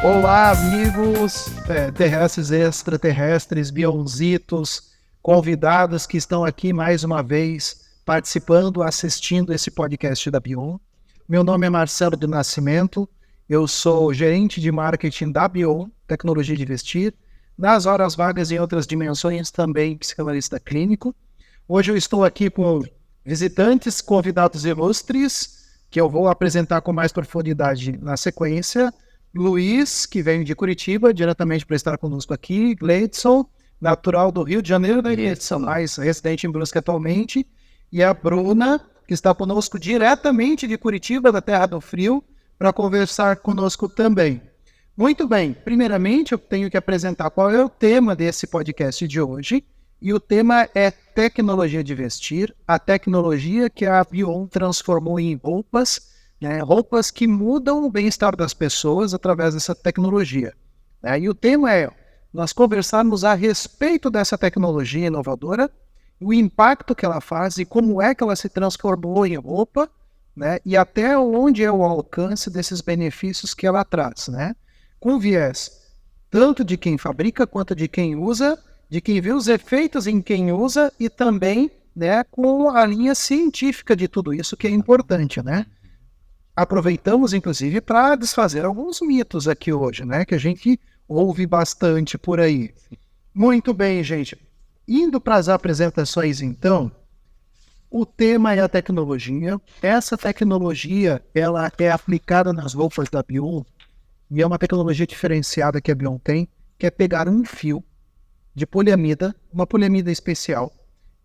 Olá, amigos terrestres e extraterrestres, bionzitos, convidados que estão aqui mais uma vez participando, assistindo esse podcast da Bion. Meu nome é Marcelo do Nascimento, eu sou gerente de marketing da Bion, Tecnologia de Vestir, nas horas vagas em outras dimensões também psicanalista clínico. Hoje eu estou aqui com visitantes, convidados ilustres, que eu vou apresentar com mais profundidade na sequência. Luiz, que vem de Curitiba, diretamente para estar conosco aqui. Gleidson, natural do Rio de Janeiro, né, Gleidson? Mais residente em Brusque atualmente. E a Bruna, que está conosco diretamente de Curitiba, da Terra do Frio, para conversar conosco também. Muito bem, primeiramente eu tenho que apresentar qual é o tema desse podcast de hoje. E o tema é tecnologia de vestir, a tecnologia que a Bion transformou em roupas, roupas que mudam o bem-estar das pessoas através dessa tecnologia. E o tema é nós conversarmos a respeito dessa tecnologia inovadora, o impacto que ela faz e como é que ela se transformou em roupa, e até onde é o alcance desses benefícios que ela traz, com viés tanto de quem fabrica quanto de quem usa, de quem vê os efeitos em quem usa e também com a linha científica de tudo isso, que é importante, Aproveitamos, inclusive, para desfazer alguns mitos aqui hoje, que a gente ouve bastante por aí. Muito bem, gente. Indo para as apresentações, então, o tema é a tecnologia. Essa tecnologia, ela é aplicada nas roupas da Bion, e é uma tecnologia diferenciada que a Bion tem, que é pegar um fio de poliamida, uma poliamida especial,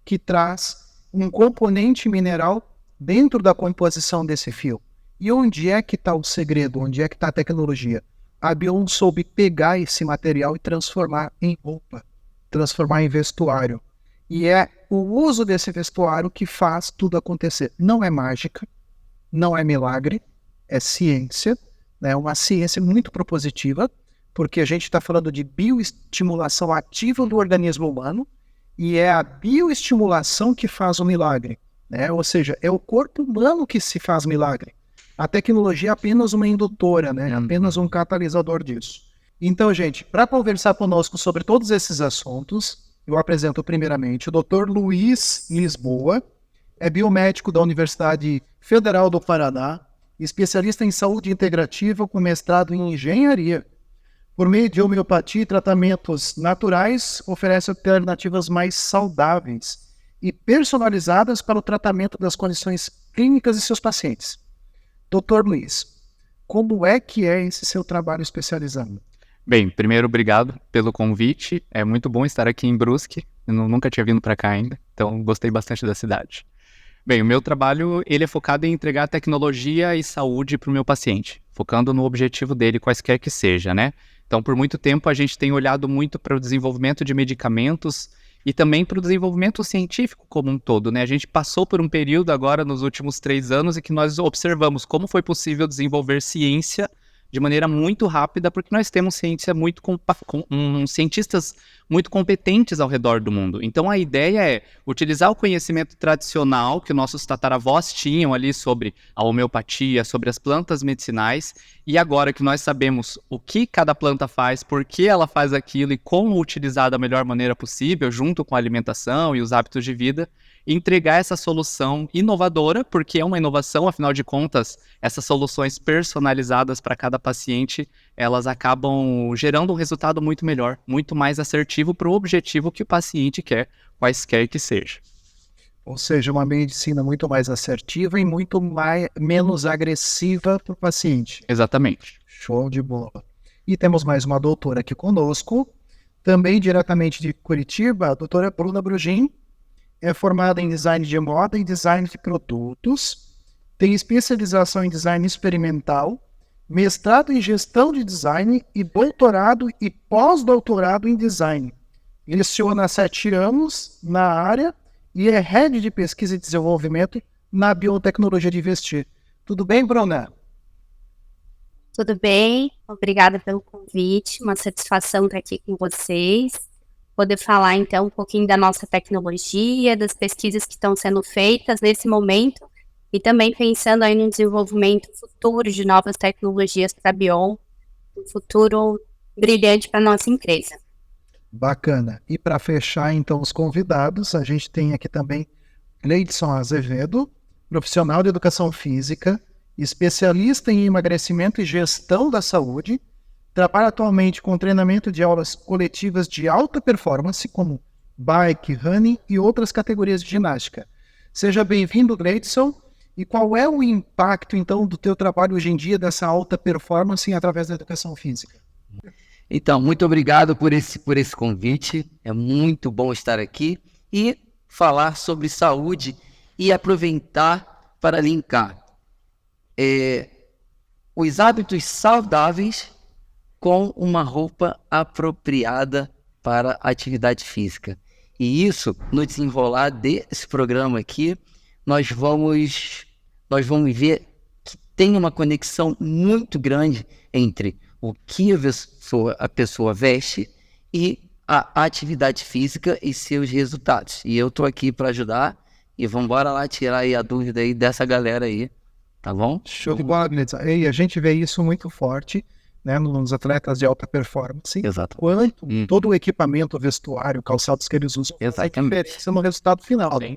que traz um componente mineral dentro da composição desse fio. E onde é que está o segredo? Onde é que está a tecnologia? A Bion soube pegar esse material e transformar em roupa, transformar em vestuário. E é o uso desse vestuário que faz tudo acontecer. Não é mágica, não é milagre, é ciência, uma ciência muito propositiva, porque a gente está falando de bioestimulação ativa do organismo humano, e é a bioestimulação que faz o milagre. Ou seja, é o corpo humano que se faz milagre. A tecnologia é apenas uma indutora, apenas um catalisador disso. Então, gente, para conversar conosco sobre todos esses assuntos, eu apresento primeiramente o Dr. Luiz Lisboa, é biomédico da Universidade Federal do Paraná, especialista em saúde integrativa com mestrado em engenharia. Por meio de homeopatia e tratamentos naturais, oferece alternativas mais saudáveis e personalizadas para o tratamento das condições clínicas de seus pacientes. Dr. Luiz, como é que é esse seu trabalho especializado? Bem, primeiro, obrigado pelo convite. É muito bom estar aqui em Brusque. Eu nunca tinha vindo para cá ainda, então gostei bastante da cidade. Bem, o meu trabalho ele é focado em entregar tecnologia e saúde para o meu paciente, focando no objetivo dele, quaisquer que seja, Então, por muito tempo, a gente tem olhado muito para o desenvolvimento de medicamentos e também para o desenvolvimento científico como um todo, A gente passou por um período agora, nos últimos 3 anos, em que nós observamos como foi possível desenvolver ciência de maneira muito rápida, porque nós temos cientistas muito competentes ao redor do mundo. Então, a ideia é utilizar o conhecimento tradicional que nossos tataravós tinham ali sobre a homeopatia, sobre as plantas medicinais, e agora que nós sabemos o que cada planta faz, por que ela faz aquilo e como utilizar da melhor maneira possível, junto com a alimentação e os hábitos de vida, entregar essa solução inovadora, porque é uma inovação, afinal de contas, essas soluções personalizadas para cada paciente, elas acabam gerando um resultado muito melhor, muito mais assertivo para o objetivo que o paciente quer, quaisquer que seja. Ou seja, uma medicina muito mais assertiva e muito menos agressiva para o paciente. Exatamente. Show de bola. E temos mais uma doutora aqui conosco, também diretamente de Curitiba, a doutora Bruna Brugin, é formada em design de moda e design de produtos, tem especialização em design experimental, mestrado em gestão de design e doutorado e pós-doutorado em design. Leciona há 7 anos na área e é head de pesquisa e desenvolvimento na biotecnologia de vestir. Tudo bem, Bruna? Tudo bem, obrigada pelo convite, uma satisfação estar aqui com vocês, poder falar então um pouquinho da nossa tecnologia, das pesquisas que estão sendo feitas nesse momento e também pensando aí no desenvolvimento futuro de novas tecnologias para a Bion, um futuro brilhante para a nossa empresa. Bacana. E para fechar, então, os convidados, a gente tem aqui também Gleidson Azevedo, profissional de educação física, especialista em emagrecimento e gestão da saúde, trabalha atualmente com treinamento de aulas coletivas de alta performance, como bike, running e outras categorias de ginástica. Seja bem-vindo, Gleidson. E qual é o impacto, então, do teu trabalho hoje em dia dessa alta performance através da educação física? Então, muito obrigado por esse convite. É muito bom estar aqui e falar sobre saúde e aproveitar para linkar os hábitos saudáveis com uma roupa apropriada para a atividade física. E isso, no desenrolar desse programa aqui, nós vamos ver que tem uma conexão muito grande entre o que a pessoa veste e a atividade física e seus resultados. E eu estou aqui para ajudar e vamos embora lá tirar aí a dúvida aí dessa galera aí, tá bom? Show de bola, Gleidson. E a gente vê isso muito forte, né, nos atletas de alta performance. Exato. Quanto todo o equipamento, vestuário, calçados que eles usam faz diferença no resultado final. Sim.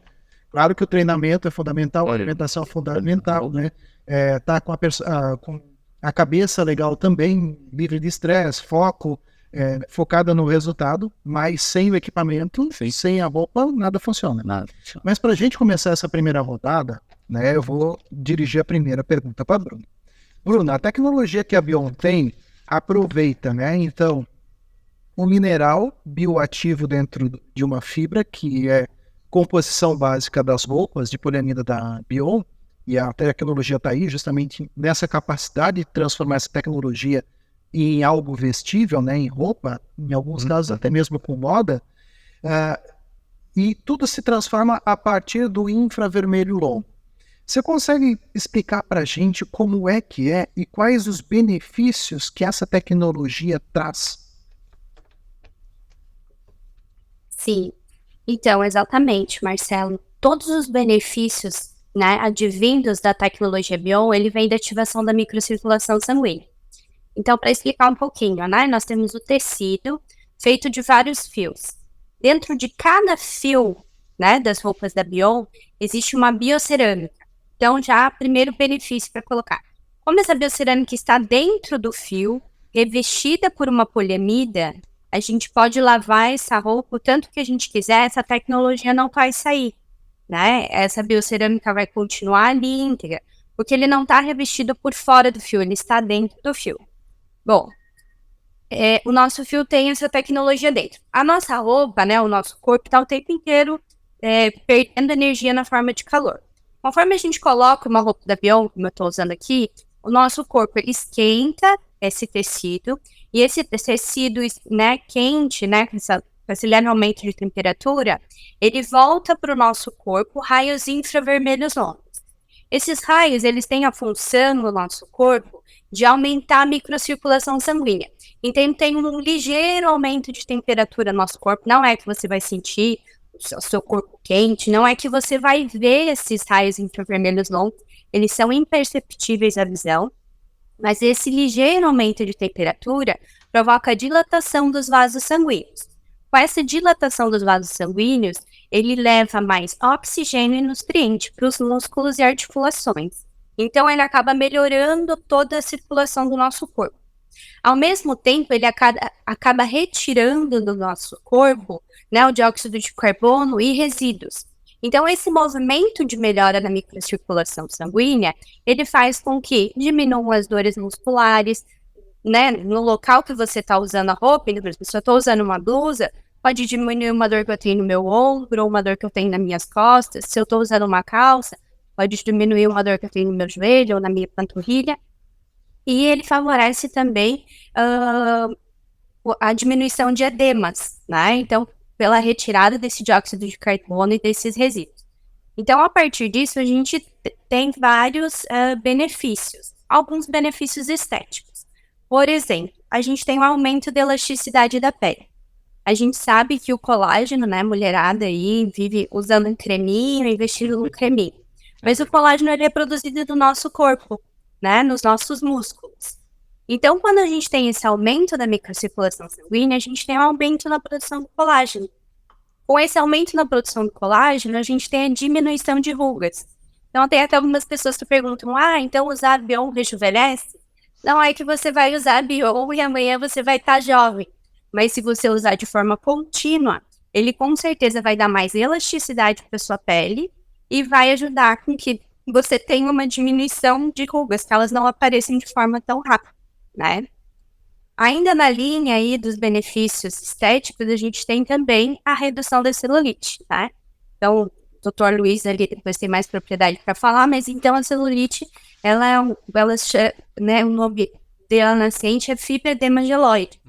Claro que o treinamento é fundamental, a alimentação é fundamental, né? Tá com a cabeça legal também, livre de estresse, foco, focada no resultado, mas sem o equipamento, Sim. sem a roupa, nada funciona. Nada. Mas para a gente começar essa primeira rodada, né, eu vou dirigir a primeira pergunta para Bruno. Bruno, a tecnologia que a Bion tem aproveita, né? Então, o mineral bioativo dentro de uma fibra, que é composição básica das roupas de poliamida da Bion, e a tecnologia está aí justamente nessa capacidade de transformar essa tecnologia em algo vestível, né, em roupa, em alguns casos até mesmo com moda, e tudo se transforma a partir do infravermelho longo. Você consegue explicar para a gente como é que é e quais os benefícios que essa tecnologia traz? Sim, então, exatamente, Marcelo. Todos os benefícios, né, advindos da tecnologia Bion, ele vem da ativação da microcirculação sanguínea. Então, para explicar um pouquinho, né, nós temos o tecido feito de vários fios. Dentro de cada fio, né, das roupas da Bion, existe uma biocerâmica. Então, já primeiro benefício para colocar. Como essa biocerâmica está dentro do fio, revestida por uma poliamida, a gente pode lavar essa roupa o tanto que a gente quiser, essa tecnologia não vai sair, né? Essa biocerâmica vai continuar ali íntegra, porque ele não está revestido por fora do fio, ele está dentro do fio. Bom, o nosso fio tem essa tecnologia dentro. A nossa roupa, né, o nosso corpo está o tempo inteiro perdendo energia na forma de calor. Conforme a gente coloca uma roupa da Bion, como eu estou usando aqui, o nosso corpo ele esquenta esse tecido, e esse tecido, né, quente, né, com esse leve aumento de temperatura, ele volta para o nosso corpo raios infravermelhos longos. Esses raios, eles têm a função no nosso corpo de aumentar a microcirculação sanguínea. Então, tem um ligeiro aumento de temperatura no nosso corpo, não é que você vai sentir o seu corpo quente, não é que você vai ver esses raios infravermelhos longos, eles são imperceptíveis à visão, mas esse ligeiro aumento de temperatura provoca a dilatação dos vasos sanguíneos. Com essa dilatação dos vasos sanguíneos, ele leva mais oxigênio e nutriente para os músculos e articulações. Então, ele acaba melhorando toda a circulação do nosso corpo. Ao mesmo tempo, ele acaba retirando do nosso corpo, né, o dióxido de carbono e resíduos. Então, esse movimento de melhora na microcirculação sanguínea, ele faz com que diminuam as dores musculares, né, no local que você está usando a roupa. Se eu estou usando uma blusa, pode diminuir uma dor que eu tenho no meu ombro, ou uma dor que eu tenho nas minhas costas. Se eu estou usando uma calça, pode diminuir uma dor que eu tenho no meu joelho ou na minha panturrilha. E ele favorece também a diminuição de edemas, né? Então, pela retirada desse dióxido de carbono e desses resíduos. Então, a partir disso, a gente tem vários benefícios. Alguns benefícios estéticos. Por exemplo, a gente tem um aumento da elasticidade da pele. A gente sabe que o colágeno, né, mulherada aí, vive usando um creminho, investindo no creminho. Mas o colágeno ele é produzido do nosso corpo, né? Nos nossos músculos. Então, quando a gente tem esse aumento da microcirculação sanguínea, a gente tem um aumento na produção do colágeno. Com esse aumento na produção do colágeno, a gente tem a diminuição de rugas. Então, tem até algumas pessoas que perguntam, então usar Bion rejuvenesce? Não é que você vai usar Bion e amanhã você vai estar jovem. Mas se você usar de forma contínua, ele com certeza vai dar mais elasticidade para sua pele e vai ajudar com que você tenha uma diminuição de rugas, que elas não apareçam de forma tão rápida, né? Ainda na linha aí dos benefícios estéticos, a gente tem também a redução da celulite, tá? Então, o Dr. Luiz ali depois tem mais propriedade para falar, mas então a celulite, né, o nome dela nascente é fibroedema geloide.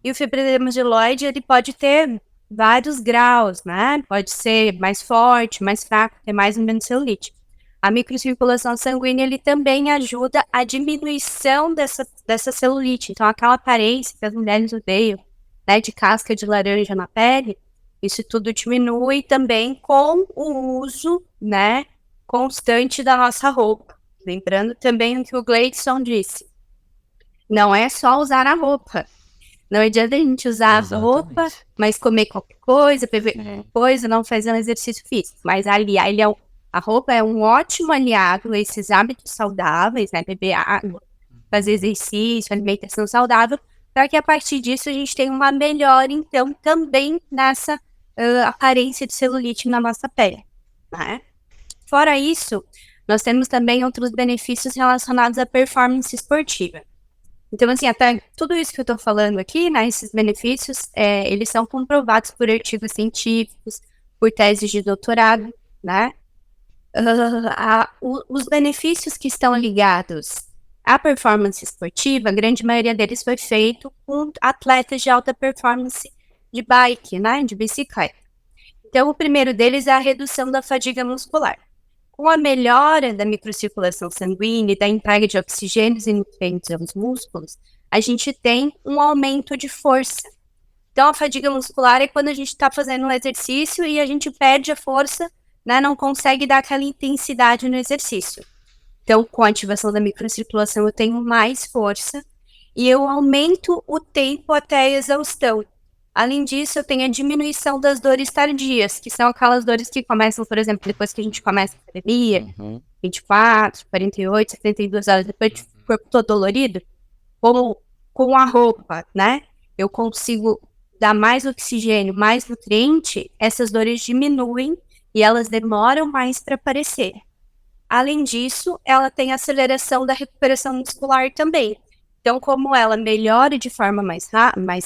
E o fibroedema geloide, ele pode ter vários graus, né? Pode ser mais forte, mais fraco, ter mais ou menos celulite. A microcirculação sanguínea, ele também ajuda a diminuição dessa celulite. Então, aquela aparência que as mulheres odeiam, né, de casca de laranja na pele, isso tudo diminui também com o uso, né, constante da nossa roupa. Lembrando também o que o Gleidson disse. Não é só usar a roupa. Não adianta a gente usar a roupa, mas comer qualquer coisa, beber qualquer coisa, não fazer um exercício físico. Mas ali, a roupa é um ótimo aliado a esses hábitos saudáveis, né? Beber água, fazer exercício, alimentação saudável, para que a partir disso a gente tenha uma melhora, então, também nessa aparência de celulite na nossa pele, né? Fora isso, nós temos também outros benefícios relacionados à performance esportiva. Então, assim, até tudo isso que eu tô falando aqui, né, esses benefícios, eles são comprovados por artigos científicos, por teses de doutorado, né? Os benefícios que estão ligados à performance esportiva, a grande maioria deles foi feito com atletas de alta performance de bike, né, de bicicleta. Então, o primeiro deles é a redução da fadiga muscular. Com a melhora da microcirculação sanguínea e da entrega de oxigênios e nutrientes aos músculos, a gente tem um aumento de força. Então, a fadiga muscular é quando a gente está fazendo um exercício e a gente perde a força, né, não consegue dar aquela intensidade no exercício. Então, com a ativação da microcirculação, eu tenho mais força e eu aumento o tempo até a exaustão. Além disso, eu tenho a diminuição das dores tardias, que são aquelas dores que começam, por exemplo, depois que a gente começa a academia, 24, 48, 72 horas depois, o corpo todo dolorido. Como com a roupa, né? Eu consigo dar mais oxigênio, mais nutriente, essas dores diminuem e elas demoram mais para aparecer. Além disso, ela tem a aceleração da recuperação muscular também. Então, como ela melhora de forma mais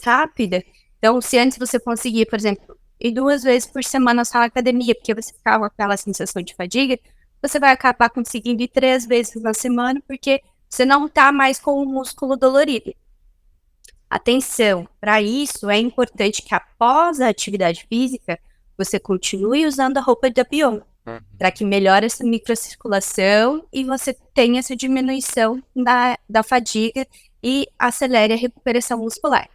rápida, então, se antes você conseguia, por exemplo, ir 2 vezes por semana só na academia, porque você ficava com aquela sensação de fadiga, você vai acabar conseguindo ir 3 vezes na semana, porque você não está mais com o músculo dolorido. Atenção, para isso é importante que após a atividade física, você continue usando a roupa da Bion, para que melhore essa microcirculação e você tenha essa diminuição da fadiga e acelere a recuperação muscular.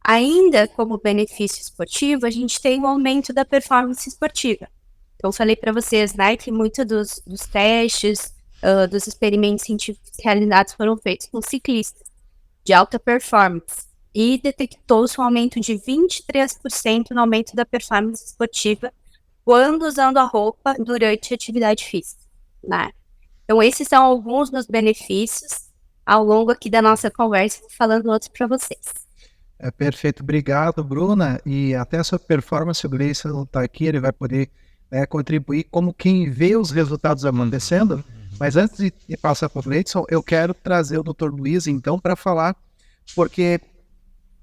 Ainda como benefício esportivo, a gente tem um aumento da performance esportiva. Então, eu falei para vocês, né, que muitos dos testes, dos experimentos científicos realizados foram feitos com ciclistas de alta performance e detectou-se um aumento de 23% no aumento da performance esportiva quando usando a roupa durante a atividade física, né? Então, esses são alguns dos benefícios ao longo aqui da nossa conversa, falando outros para vocês. Perfeito, obrigado, Bruna. E até a sua performance, o Gleison está aqui, ele vai poder contribuir como quem vê os resultados acontecendo. Mas antes de passar para o Gleison, eu quero trazer o Dr. Luiz, então, para falar, porque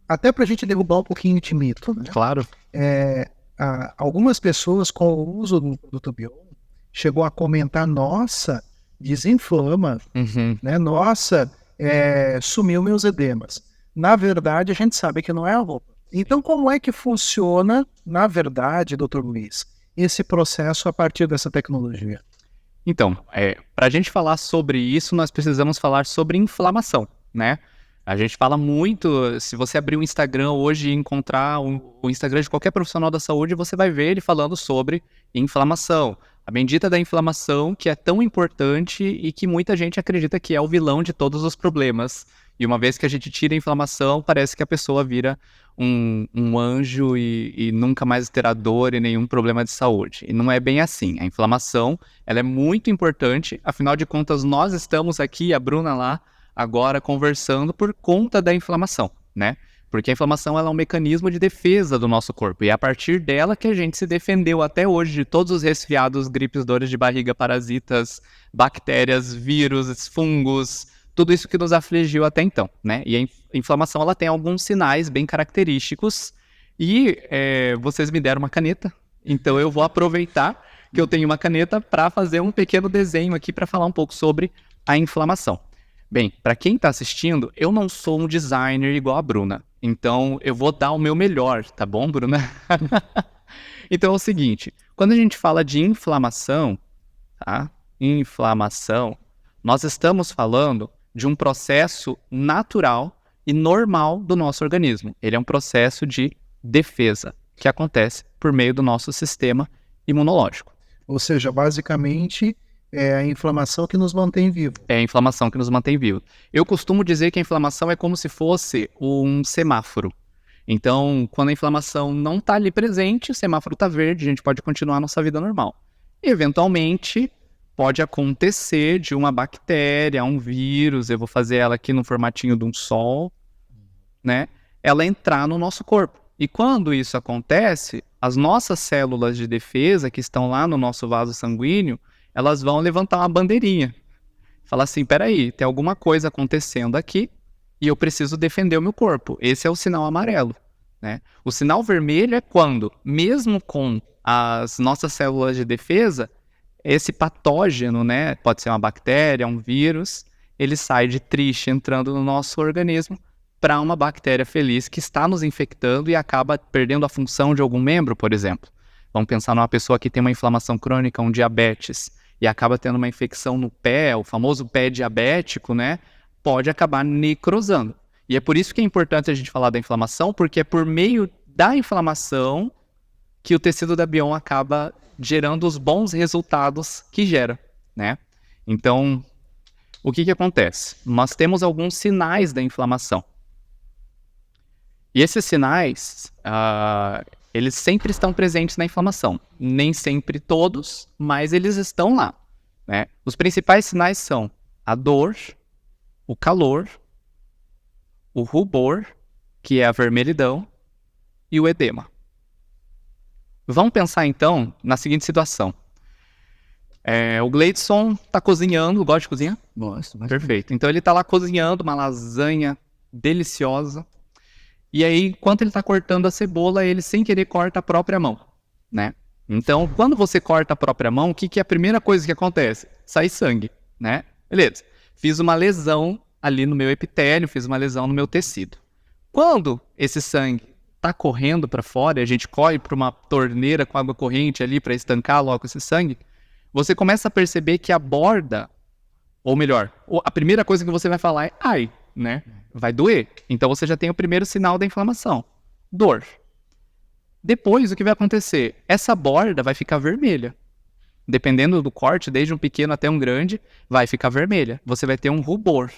até para a gente derrubar um pouquinho de mito, né? Claro. Algumas pessoas com o uso do Tubion chegou a comentar, nossa, desinflama, né? Nossa, sumiu meus edemas. Na verdade, a gente sabe que não é a roupa. Então, como é que funciona, na verdade, Dr. Luiz, esse processo a partir dessa tecnologia? Então, para a gente falar sobre isso, nós precisamos falar sobre inflamação, né? A gente fala muito, se você abrir o Instagram hoje e encontrar o Instagram de qualquer profissional da saúde, você vai ver ele falando sobre inflamação. A bendita da inflamação, que é tão importante e que muita gente acredita que é o vilão de todos os problemas. E uma vez que a gente tira a inflamação, parece que a pessoa vira um anjo e nunca mais terá dor e nenhum problema de saúde. E não é bem assim. A inflamação, ela é muito importante. Afinal de contas, nós estamos aqui, a Bruna lá, agora conversando por conta da inflamação, né? Porque a inflamação ela é um mecanismo de defesa do nosso corpo. E é a partir dela que a gente se defendeu até hoje de todos os resfriados, gripes, dores de barriga, parasitas, bactérias, vírus, fungos, tudo isso que nos afligiu até então, né? E a inflamação ela tem alguns sinais bem característicos. E vocês me deram uma caneta, então eu vou aproveitar que eu tenho uma caneta para fazer um pequeno desenho aqui para falar um pouco sobre a inflamação. Bem, para quem está assistindo, eu não sou um designer igual a Bruna. Então, eu vou dar o meu melhor, tá bom, Bruna? Então, é o seguinte, quando a gente fala de inflamação, tá? Inflamação, nós estamos falando de um processo natural e normal do nosso organismo. Ele é um processo de defesa, que acontece por meio do nosso sistema imunológico. Ou seja, basicamente, é a inflamação que nos mantém vivo. É a inflamação que nos mantém vivos. Eu costumo dizer que a inflamação é como se fosse um semáforo. Então, quando a inflamação não está ali presente, o semáforo está verde, a gente pode continuar a nossa vida normal. E, eventualmente, pode acontecer de uma bactéria, um vírus, eu vou fazer ela aqui no formatinho de um sol, né? Ela entrar no nosso corpo. E quando isso acontece, as nossas células de defesa, que estão lá no nosso vaso sanguíneo, elas vão levantar uma bandeirinha. Falar assim, peraí, tem alguma coisa acontecendo aqui e eu preciso defender o meu corpo. Esse é o sinal amarelo, né? O sinal vermelho é quando, mesmo com as nossas células de defesa, esse patógeno, né, pode ser uma bactéria, um vírus, ele sai de triste entrando no nosso organismo para uma bactéria feliz que está nos infectando e acaba perdendo a função de algum membro, por exemplo. Vamos pensar numa pessoa que tem uma inflamação crônica, um diabetes, e acaba tendo uma infecção no pé, o famoso pé diabético, né? Pode acabar necrosando. E é por isso que é importante a gente falar da inflamação, porque é por meio da inflamação que o tecido da Bion acaba gerando os bons resultados que gera, né? Então, o que acontece? Nós temos alguns sinais da inflamação. E esses sinais, eles sempre estão presentes na inflamação. Nem sempre todos, mas eles estão lá, né? Os principais sinais são a dor, o calor, o rubor, que é a vermelhidão, e o edema. Vamos pensar então na seguinte situação. O Gleidson está cozinhando, gosta de cozinhar? Gosto. Perfeito. Então ele está lá cozinhando uma lasanha deliciosa. E aí, enquanto ele está cortando a cebola, ele sem querer corta a própria mão, né? Então, quando você corta a própria mão, o que é a primeira coisa que acontece? Sai sangue, né? Beleza. Fiz uma lesão ali no meu epitélio, fiz uma lesão no meu tecido. Quando esse sangue está correndo para fora, e a gente corre para uma torneira com água corrente ali para estancar logo esse sangue, você começa a perceber que a borda, ou melhor, a primeira coisa que você vai falar é ai, né? Vai doer. Então você já tem o primeiro sinal da inflamação. Dor. Depois, o que vai acontecer? Essa borda vai ficar vermelha. Dependendo do corte, desde um pequeno até um grande, vai ficar vermelha. Você vai ter um rubor,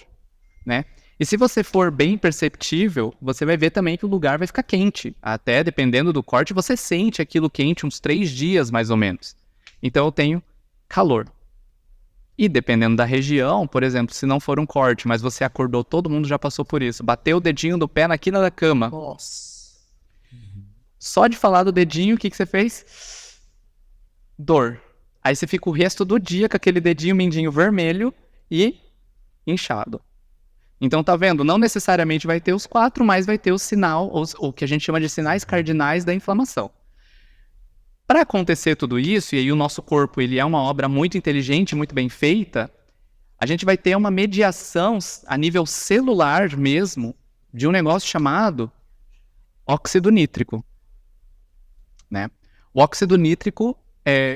né? E se você for bem perceptível, você vai ver também que o lugar vai ficar quente. Até, dependendo do corte, você sente aquilo quente uns 3 dias, mais ou menos. Então eu tenho calor. E dependendo da região, por exemplo, se não for um corte, mas você acordou, todo mundo já passou por isso, bateu o dedinho do pé na quina da cama. Nossa. Só de falar do dedinho, o que você fez? Dor. Aí você fica o resto do dia com aquele dedinho mindinho vermelho e inchado. Então tá vendo? Não necessariamente vai ter os 4, mas vai ter o sinal, o que a gente chama de sinais cardinais da inflamação. Para acontecer tudo isso, e aí o nosso corpo ele é uma obra muito inteligente, muito bem feita, a gente vai ter uma mediação a nível celular mesmo de um negócio chamado óxido nítrico, né? O óxido nítrico,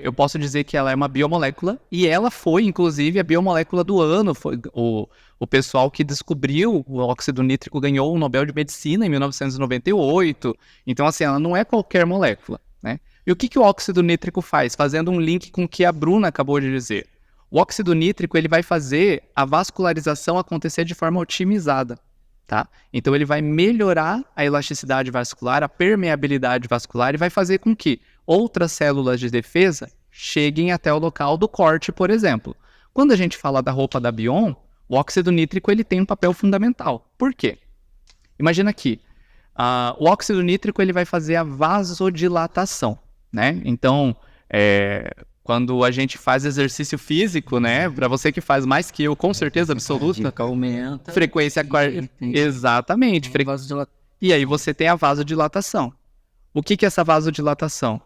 eu posso dizer que ela é uma biomolécula, e ela foi, inclusive, a biomolécula do ano. Foi o pessoal que descobriu o óxido nítrico ganhou o Nobel de Medicina em 1998. Então, assim, ela não é qualquer molécula, né? E o que o óxido nítrico faz? Fazendo um link com o que a Bruna acabou de dizer. O óxido nítrico ele vai fazer a vascularização acontecer de forma otimizada. Tá? Então ele vai melhorar a elasticidade vascular, a permeabilidade vascular e vai fazer com que outras células de defesa cheguem até o local do corte, por exemplo. Quando a gente fala da roupa da Bion, o óxido nítrico ele tem um papel fundamental. Por quê? Imagina aqui, o óxido nítrico ele vai fazer a vasodilatação, né? Então, quando a gente faz exercício físico, né? Para você que faz mais que eu, com certeza absoluta, Aumenta. frequência cardíaca. Exatamente. E aí você tem a vasodilatação. O que é essa vasodilatação?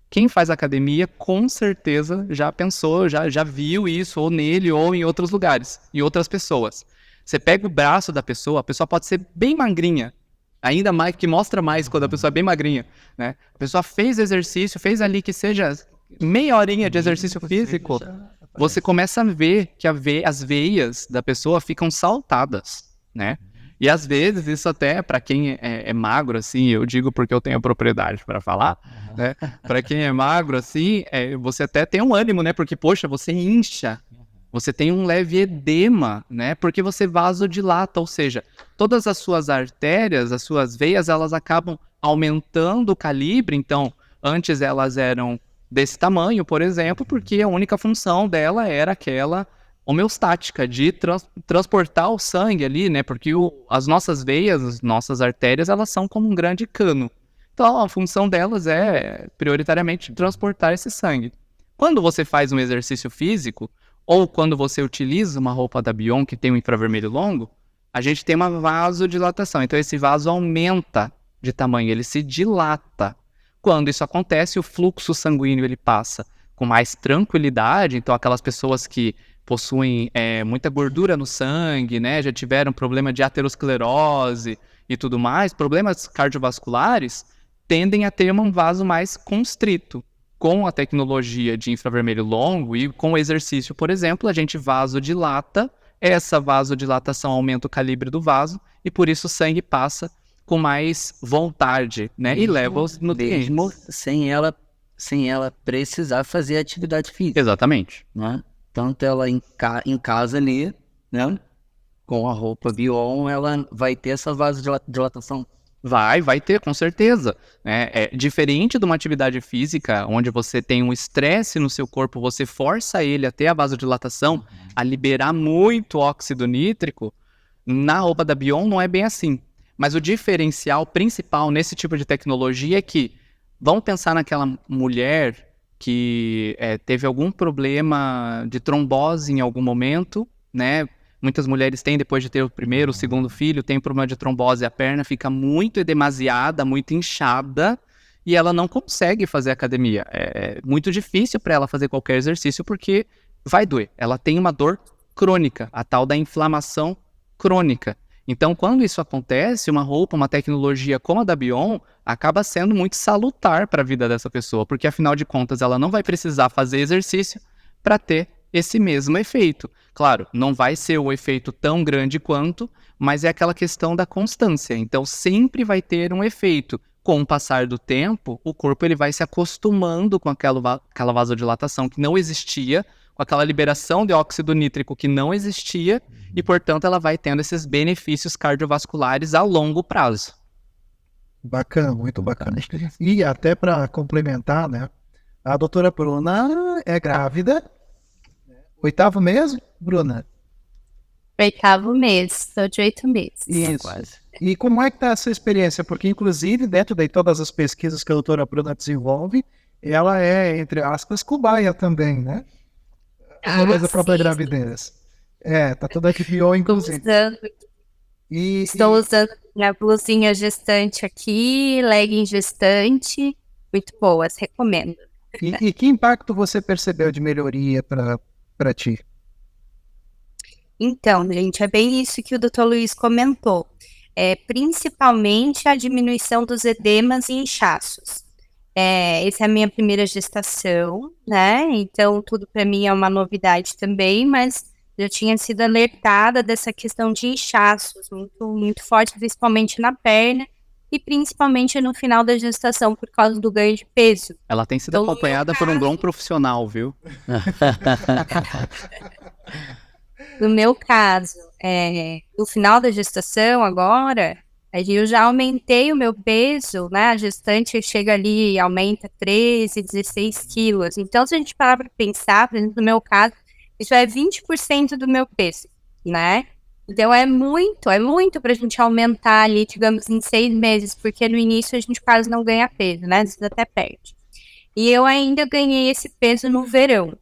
Quem faz academia, com certeza, já pensou, já viu isso, ou nele, ou em outros lugares, em outras pessoas. Você pega o braço da pessoa, a pessoa pode ser bem magrinha, ainda mais, que mostra mais quando a pessoa é bem magrinha, né? A pessoa fez exercício, fez ali que seja meia horinha de exercício físico, você começa a ver que as veias da pessoa ficam saltadas, né? E às vezes isso até, para quem é magro, assim, eu digo porque eu tenho propriedade para falar, né? Para quem é magro, assim, você até tem um ânimo, né? Porque, poxa, você incha, você tem um leve edema, né? Porque você vasodilata, ou seja, todas as suas artérias, as suas veias, elas acabam aumentando o calibre. Então, antes elas eram desse tamanho, por exemplo, porque a única função dela era aquela homeostática, de transportar o sangue ali, né? Porque as nossas veias, as nossas artérias, elas são como um grande cano. Então, a função delas é, prioritariamente, transportar esse sangue. Quando você faz um exercício físico, ou quando você utiliza uma roupa da Bion que tem um infravermelho longo, a gente tem uma vasodilatação. Então, esse vaso aumenta de tamanho, ele se dilata. Quando isso acontece, o fluxo sanguíneo ele passa com mais tranquilidade. Então, aquelas pessoas que possuem muita gordura no sangue, né, já tiveram problema de aterosclerose e tudo mais, problemas cardiovasculares, tendem a ter um vaso mais constrito. Com a tecnologia de infravermelho longo e com o exercício, por exemplo, a gente vasodilata, essa vasodilatação aumenta o calibre do vaso e por isso o sangue passa com mais vontade, né, e leva os nutrientes. Mesmo sem ela precisar fazer atividade física. Exatamente. Né? Tanto ela em casa ali, né? Com a roupa Bion, ela vai ter essa vasodilatação. Vai ter, com certeza. É diferente de uma atividade física, onde você tem um estresse no seu corpo, você força ele a ter a vasodilatação, a liberar muito óxido nítrico. Na roupa da Bion não é bem assim. Mas o diferencial principal nesse tipo de tecnologia é que, vamos pensar naquela mulher que teve algum problema de trombose em algum momento, né? Muitas mulheres têm, depois de ter o primeiro, o segundo filho, tem problema de trombose, a perna fica muito edemasiada, muito inchada, e ela não consegue fazer academia. É muito difícil para ela fazer qualquer exercício, porque vai doer. Ela tem uma dor crônica, a tal da inflamação crônica. Então, quando isso acontece, uma roupa, uma tecnologia como a da Bion, acaba sendo muito salutar para a vida dessa pessoa, porque afinal de contas ela não vai precisar fazer exercício para ter esse mesmo efeito. Claro, não vai ser o efeito tão grande quanto, mas é aquela questão da constância. Então, sempre vai ter um efeito. Com o passar do tempo, o corpo ele vai se acostumando com aquela vasodilatação que não existia, com aquela liberação de óxido nítrico que não existia, e, portanto, ela vai tendo esses benefícios cardiovasculares a longo prazo. Bacana, muito bacana. E até para complementar, né? A doutora Bruna é grávida. 8º mês, Bruna? 8º mês, estou de 8 meses. Isso. Quase. E como é que está essa experiência? Porque, inclusive, dentro de todas as pesquisas que a doutora Bruna desenvolve, ela é, entre aspas, cobaia também, né? Depois da própria gravidez. Tá toda de Bion, inclusive. Estou usando minha blusinha gestante aqui, legging gestante, muito boas, recomendo. E que impacto você percebeu de melhoria para ti? Então, gente, é bem isso que o Dr. Luiz comentou. Principalmente a diminuição dos edemas e inchaços. Essa é a minha primeira gestação, né? Então, tudo para mim é uma novidade também, mas já tinha sido alertada dessa questão de inchaços muito, muito forte, principalmente na perna. e principalmente no final da gestação por causa do ganho de peso. Ela tem sido Então, no acompanhada meu por um bom caso- profissional, viu? No meu caso, no final da gestação agora, aí eu já aumentei o meu peso, né? A gestante chega ali e aumenta 13, 16 quilos. Então, se a gente parar para pensar, por exemplo, no meu caso, isso é 20% do meu peso, né? Então, é muito para a gente aumentar ali, digamos, em 6 meses, porque no início a gente quase não ganha peso, né? Às vezes até perde. E eu ainda ganhei esse peso no verão.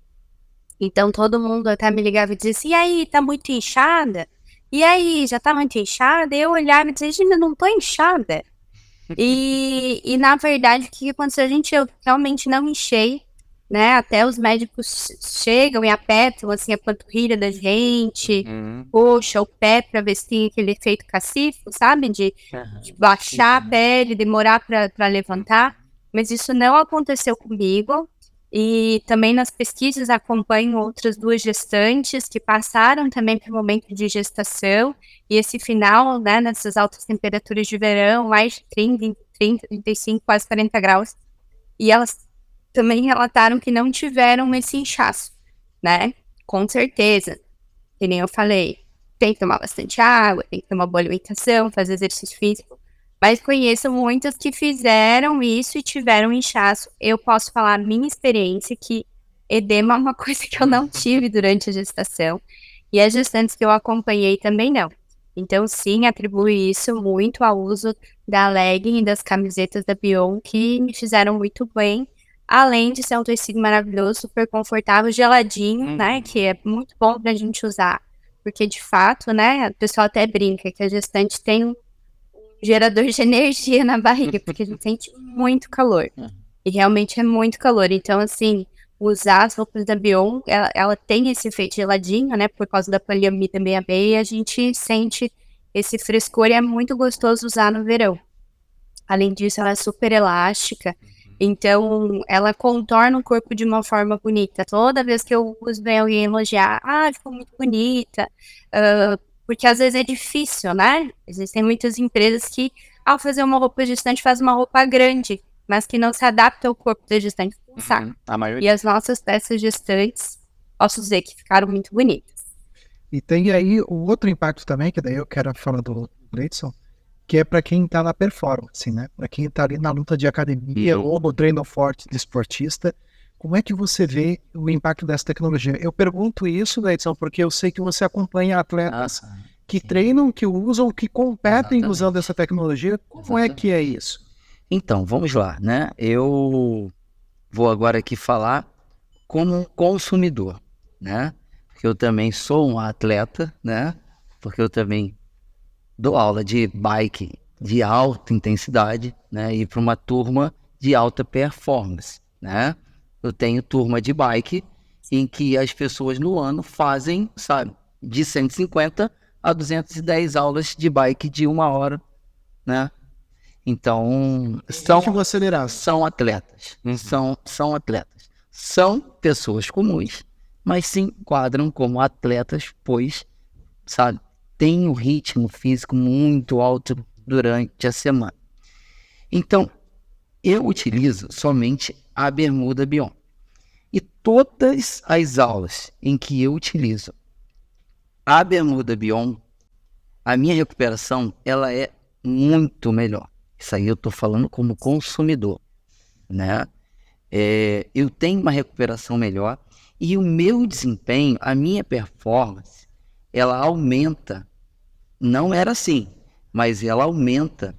Então, todo mundo até me ligava e dizia assim, e aí, tá muito inchada? E aí, já tá muito inchada? Eu olhava e dizia, gente, eu não tô inchada. E na verdade, o que aconteceu? Eu realmente não inchei, né? Até os médicos chegam e apertam, assim, a panturrilha da gente, coxa, o pé, pra ver se tem aquele efeito cacifo, sabe? De baixar a pele, demorar pra levantar. Mas isso não aconteceu comigo. E também nas pesquisas acompanho outras 2 gestantes que passaram também pelo momento de gestação. E esse final, né, nessas altas temperaturas de verão, mais de 30, 35, quase 40 graus. E elas também relataram que não tiveram esse inchaço, né? Com certeza. Que nem eu falei, tem que tomar bastante água, tem que tomar boa alimentação, fazer exercício físico. Mas conheço muitas que fizeram isso e tiveram inchaço. Eu posso falar a minha experiência que edema é uma coisa que eu não tive durante a gestação. E as gestantes que eu acompanhei também não. Então, sim, atribuo isso muito ao uso da legging e das camisetas da Bion, que me fizeram muito bem. Além de ser um tecido maravilhoso, super confortável, geladinho, né? Que é muito bom pra gente usar. Porque, de fato, né? O pessoal até brinca que a gestante tem um gerador de energia na barriga, porque a gente sente muito calor. E realmente é muito calor. Então, assim, usar as roupas da Bion, ela tem esse efeito geladinho, né? Por causa da poliamida 6B, e a gente sente esse frescor e é muito gostoso usar no verão. Além disso, ela é super elástica. Então, ela contorna o corpo de uma forma bonita. Toda vez que eu uso, vem alguém elogiar. Ah, ficou muito bonita. Porque às vezes é difícil, né? Existem muitas empresas que, ao fazer uma roupa gestante, faz uma roupa grande, mas que não se adapta ao corpo da gestante. Um saco. A E maioria. as nossas peças gestantes, posso dizer que ficaram muito bonitas. E tem aí o outro impacto também, que daí eu quero falar do Gleidson, que é para quem está na performance, né? Para quem está ali na luta de academia ou no treino forte de esportista. Como é que você vê o impacto dessa tecnologia? Eu pergunto isso, Gleidson, porque eu sei que você acompanha atletas que treinam, que usam, que competem usando essa tecnologia. Como é que é isso? Então, vamos lá, né? Eu vou agora aqui falar como um consumidor, né? Porque eu também sou um atleta, né? Porque eu também dou aula de bike de alta intensidade, né? E para uma turma de alta performance, né? Eu tenho turma de bike em que as pessoas no ano fazem, sabe, de 150 a 210 aulas de bike de 1 hora, né? Então, são atletas, são atletas. São pessoas comuns, mas se enquadram como atletas, pois, sabe, tem um ritmo físico muito alto durante a semana. Então, eu utilizo somente a bermuda Bion. E todas as aulas em que eu utilizo a bermuda Bion, a minha recuperação, ela é muito melhor. Isso aí eu estou falando como consumidor, né? Eu tenho uma recuperação melhor e o meu desempenho, a minha performance, ela aumenta. Não era assim, mas ela aumenta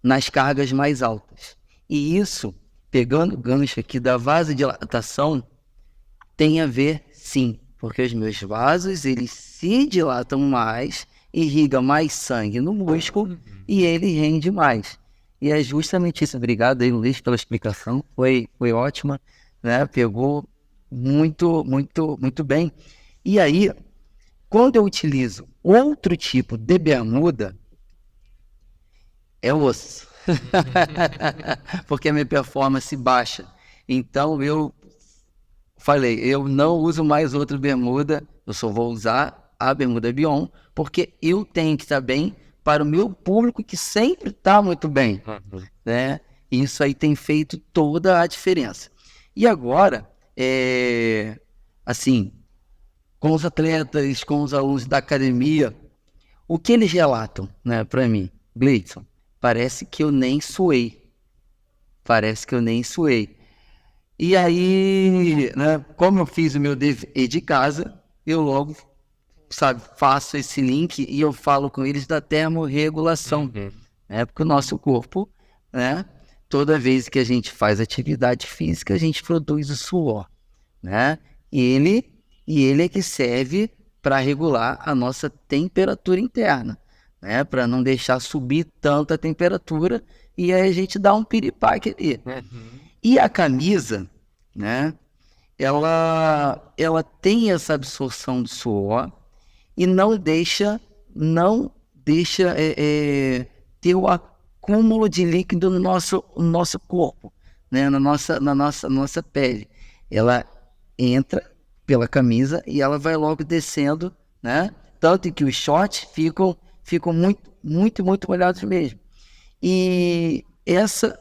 nas cargas mais altas. E isso, pegando o gancho aqui da vasodilatação, tem a ver, sim, porque os meus vasos, eles se dilatam mais, irriga mais sangue no músculo e ele rende mais. E é justamente isso. Obrigado aí, Luiz, pela explicação. Foi ótima, né? Pegou muito bem. E aí, quando eu utilizo outro tipo de bermuda, é osso. Porque a minha performance baixa. Então eu falei, eu não uso mais outra bermuda, eu só vou usar a bermuda Bion, porque eu tenho que estar bem para o meu público que sempre está muito bem, né? Isso aí tem feito toda a diferença. E agora, assim, com os atletas, com os alunos da academia, o que eles relatam, né, para mim? Gleidson, parece que eu nem suei. E aí, né, como eu fiz o meu dever de casa, eu logo, sabe, faço esse link e eu falo com eles da termorregulação, né, porque o nosso corpo, né, toda vez que a gente faz atividade física, a gente produz o suor, né, e ele é que serve para regular a nossa temperatura interna, né, para não deixar subir tanto a temperatura e aí a gente dá um piripaque ali. E a camisa, né, ela tem essa absorção do suor e não deixa ter o acúmulo de líquido no nosso corpo, né, na nossa pele. Ela entra pela camisa e ela vai logo descendo, né, tanto que os shorts ficam muito molhados mesmo. E essa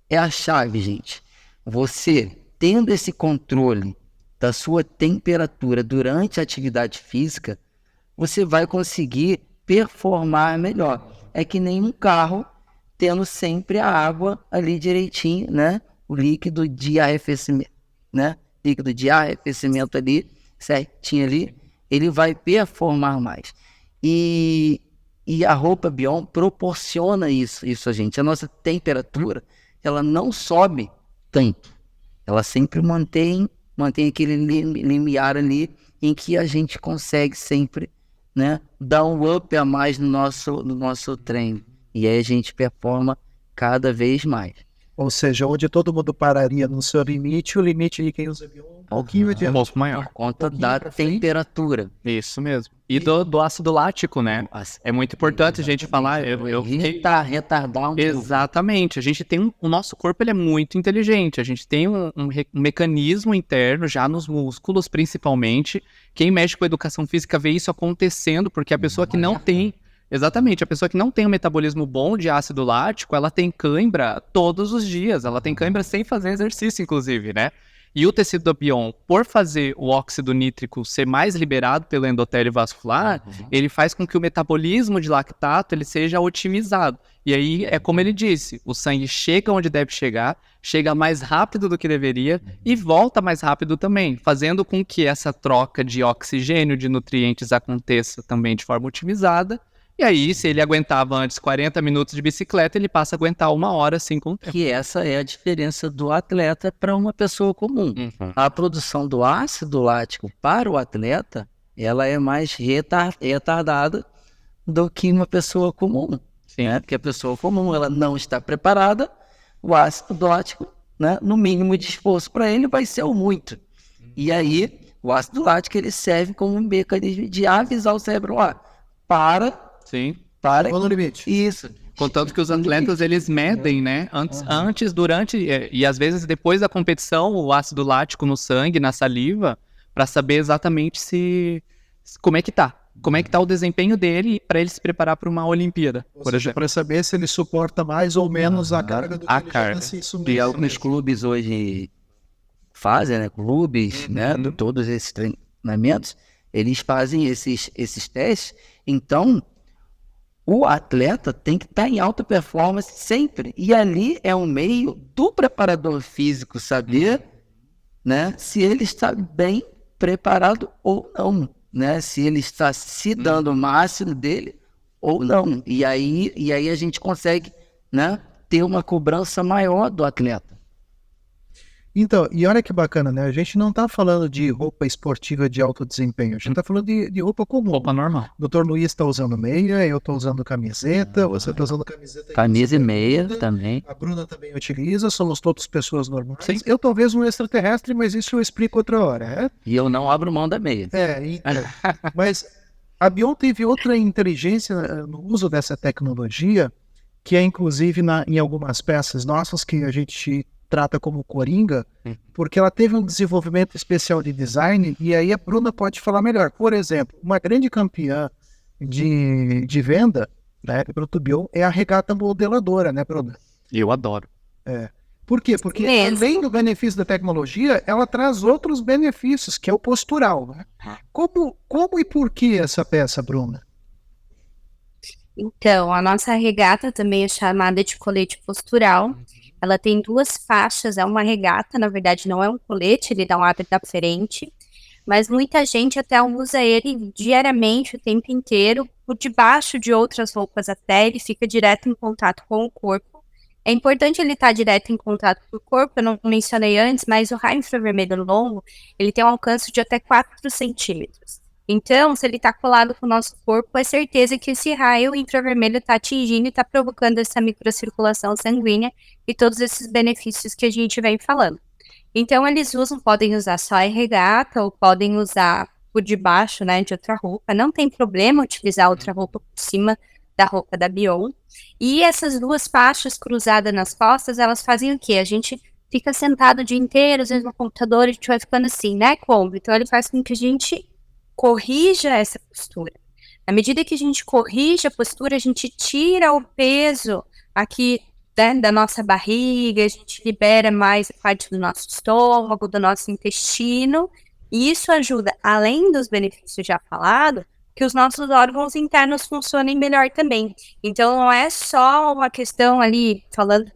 é a chave, gente. Você tendo esse controle da sua temperatura durante a atividade física, você vai conseguir performar melhor. É que nem um carro tendo sempre a água ali direitinho, né? O líquido de arrefecimento, né? Líquido de arrefecimento ali, certinho ali, ele vai performar mais. E a roupa Bion proporciona isso a gente. A nossa temperatura, ela não sobe tanto. Ela sempre mantém aquele limiar ali em que a gente consegue sempre, né, dar um up a mais no nosso treino. E aí a gente performa cada vez mais. Ou seja, onde todo mundo pararia no seu limite, o limite de quem usa Bion um pouquinho adiante. Um pouco maior. Por conta pouquinho da pra frente. temperatura. Isso mesmo. E do ácido lático, né? É muito importante a gente falar. Eu fiquei... Retardar um pouco. Exatamente. A gente tem o nosso corpo, ele é muito inteligente. A gente tem um mecanismo interno já nos músculos, principalmente. Quem mexe com educação física vê isso acontecendo, porque a pessoa que não tem... Exatamente, a pessoa que não tem um metabolismo bom de ácido lático, ela tem cãibra todos os dias, ela tem cãibra sem fazer exercício, inclusive, né? E o tecido da Bion, por fazer o óxido nítrico ser mais liberado pelo endotélio vascular, ele faz com que o metabolismo de lactato ele seja otimizado. E aí, é como ele disse, o sangue chega onde deve chegar, chega mais rápido do que deveria e volta mais rápido também, fazendo com que essa troca de oxigênio, de nutrientes aconteça também de forma otimizada. E aí, se ele aguentava antes 40 minutos de bicicleta, ele passa a aguentar 1 hora assim com o tempo. Que essa é a diferença do atleta para uma pessoa comum. A produção do ácido lático para o atleta, ela é mais retardada do que uma pessoa comum. Sim. Né? Porque a pessoa comum, ela não está preparada, o ácido lático, né, no mínimo de esforço para ele, vai ser o muito. E aí, o ácido lático, ele serve como um mecanismo de avisar o cérebro, Sim. Chegou no limite. Isso. Contanto que os atletas, eles medem, né? Antes, durante e às vezes depois da competição, o ácido lático no sangue, na saliva, para saber exatamente como é que tá. Como é que tá o desempenho dele para ele se preparar para uma Olimpíada, por exemplo. Para saber se ele suporta mais ou menos a carga do que ele já se E submete. alguns clubes hoje fazem, né? Clubes, né? Todos esses treinamentos, eles fazem esses testes. Então, o atleta tem que estar em alta performance sempre. E ali é um meio do preparador físico saber, né, se ele está bem preparado ou não, né? Se ele está se dando o máximo dele ou não. E aí a gente consegue, né, ter uma cobrança maior do atleta. Então, e olha que bacana, né? A gente não está falando de roupa esportiva de alto desempenho, a gente está falando de roupa comum. Roupa normal. O Dr. Luiz está usando meia, eu estou usando camiseta, você está usando camiseta. Camisa e meia também. A Bruna também utiliza, somos todos pessoas normais. Sim. Eu talvez um extraterrestre, mas isso eu explico outra hora. É? E eu não abro mão da meia. Então. Mas a Bion teve outra inteligência no uso dessa tecnologia, que é inclusive em algumas peças nossas que a gente trata como coringa, porque ela teve um desenvolvimento especial de design, e aí a Bruna pode falar melhor. Por exemplo, uma grande campeã de venda, né, Produto Bion é a regata modeladora, né, Bruna? Eu adoro. Por quê? Porque Mesmo. além do benefício da tecnologia, ela traz outros benefícios, que é o postural, né? Como e por que essa peça, Bruna? Então, a nossa regata também é chamada de colete postural. Ela tem 2 faixas, é uma regata, na verdade não é um colete, ele dá um hábito diferente. Mas muita gente até usa ele diariamente, o tempo inteiro, por debaixo de outras roupas até, ele fica direto em contato com o corpo. É importante ele estar direto em contato com o corpo, eu não mencionei antes, mas o raio infravermelho longo, ele tem um alcance de até 4 centímetros. Então, se ele está colado com o nosso corpo, é certeza que esse raio infravermelho está atingindo e está provocando essa microcirculação sanguínea e todos esses benefícios que a gente vem falando. Então, eles podem usar só a regata ou podem usar por debaixo, né, de outra roupa. Não tem problema utilizar outra roupa por cima da roupa da Bion. E essas 2 faixas cruzadas nas costas, elas fazem o quê? A gente fica sentado o dia inteiro, às vezes no computador, a gente vai ficando assim, né, como? Então, ele faz com que a gente corrija essa postura. À medida que a gente corrige a postura, a gente tira o peso aqui, né, da nossa barriga, a gente libera mais a parte do nosso estômago, do nosso intestino, e isso ajuda, além dos benefícios já falados, que os nossos órgãos internos funcionem melhor também. Então, não é só uma questão ali, falando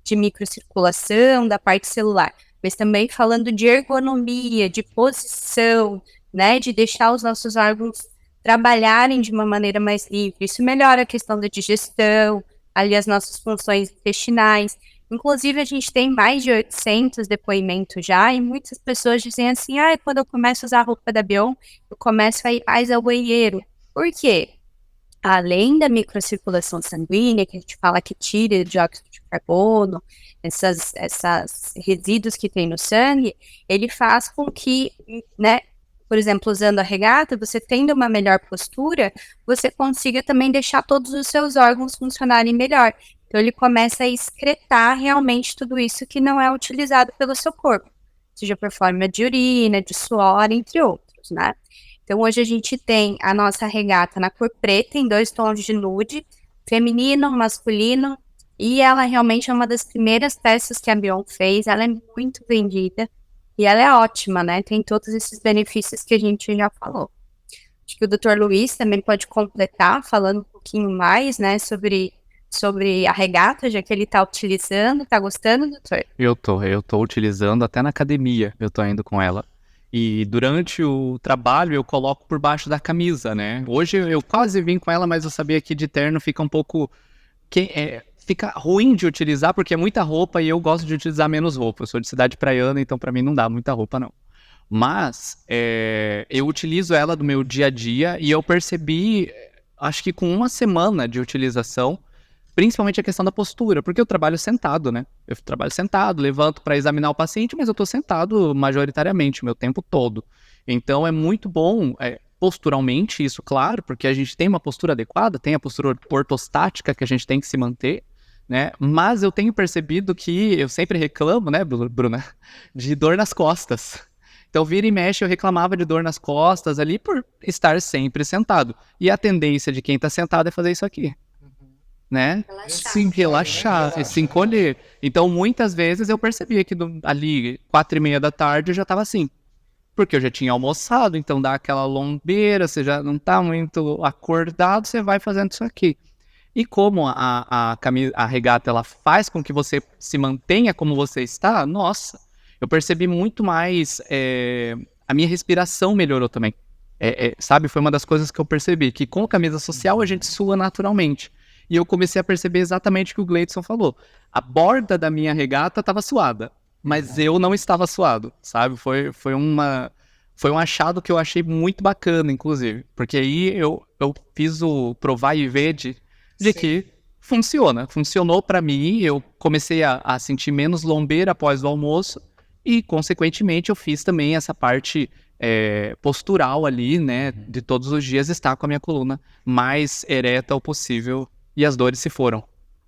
de microcirculação, da parte celular, mas também falando de ergonomia, de posição, né, de deixar os nossos órgãos trabalharem de uma maneira mais livre. Isso melhora a questão da digestão, ali as nossas funções intestinais. Inclusive, a gente tem mais de 800 depoimentos já, e muitas pessoas dizem assim, quando eu começo a usar a roupa da Bion, eu começo a ir mais ao banheiro. Por quê? Além da microcirculação sanguínea, que a gente fala que tira dióxido de carbono, esses resíduos que tem no sangue, ele faz com que, né, por exemplo, usando a regata, você tendo uma melhor postura, você consiga também deixar todos os seus órgãos funcionarem melhor. Então, ele começa a excretar realmente tudo isso que não é utilizado pelo seu corpo, seja por forma de urina, de suor, entre outros, né? Então, hoje a gente tem a nossa regata na cor preta, em 2 tons de nude, feminino, masculino, e ela realmente é uma das primeiras peças que a Bion fez, ela é muito vendida, e ela é ótima, né? Tem todos esses benefícios que a gente já falou. Acho que o Dr. Luiz também pode completar, falando um pouquinho mais, né, sobre a regata, já que ele tá utilizando. Tá gostando, doutor? Eu tô utilizando até na academia, eu tô indo com ela. E durante o trabalho eu coloco por baixo da camisa, né? Hoje eu quase vim com ela, mas eu sabia que de terno fica um pouco... Fica ruim de utilizar, porque é muita roupa e eu gosto de utilizar menos roupa. Eu sou de cidade praiana, então pra mim não dá muita roupa, não. Mas eu utilizo ela do meu dia a dia e eu percebi, acho que com 1 semana de utilização, principalmente a questão da postura, porque eu trabalho sentado, né? Eu trabalho sentado, levanto para examinar o paciente, mas eu tô sentado majoritariamente o meu tempo todo. Então é muito bom posturalmente, isso claro, porque a gente tem uma postura adequada, tem a postura ortostática que a gente tem que se manter, né? Mas eu tenho percebido que eu sempre reclamo, né, Bruna, de dor nas costas. Então, vira e mexe, eu reclamava de dor nas costas ali por estar sempre sentado. E a tendência de quem está sentado é fazer isso aqui, né? Relaxar, se encolher. Então, muitas vezes eu percebia que ali, 4:30 da tarde, eu já estava assim. Porque eu já tinha almoçado, então dá aquela lombeira, você já não está muito acordado, você vai fazendo isso aqui. E como a regata ela faz com que você se mantenha como você está, nossa, eu percebi muito mais, a minha respiração melhorou também. Sabe, foi uma das coisas que eu percebi, que com a camisa social a gente sua naturalmente. E eu comecei a perceber exatamente o que o Gleidson falou. A borda da minha regata estava suada, mas eu não estava suado, sabe? Foi um achado que eu achei muito bacana, inclusive. Porque aí eu fiz o provar e ver de que funcionou para mim, eu comecei a sentir menos lombeira após o almoço e, consequentemente, eu fiz também essa parte postural ali, né, de todos os dias estar com a minha coluna mais ereta o possível e as dores se foram.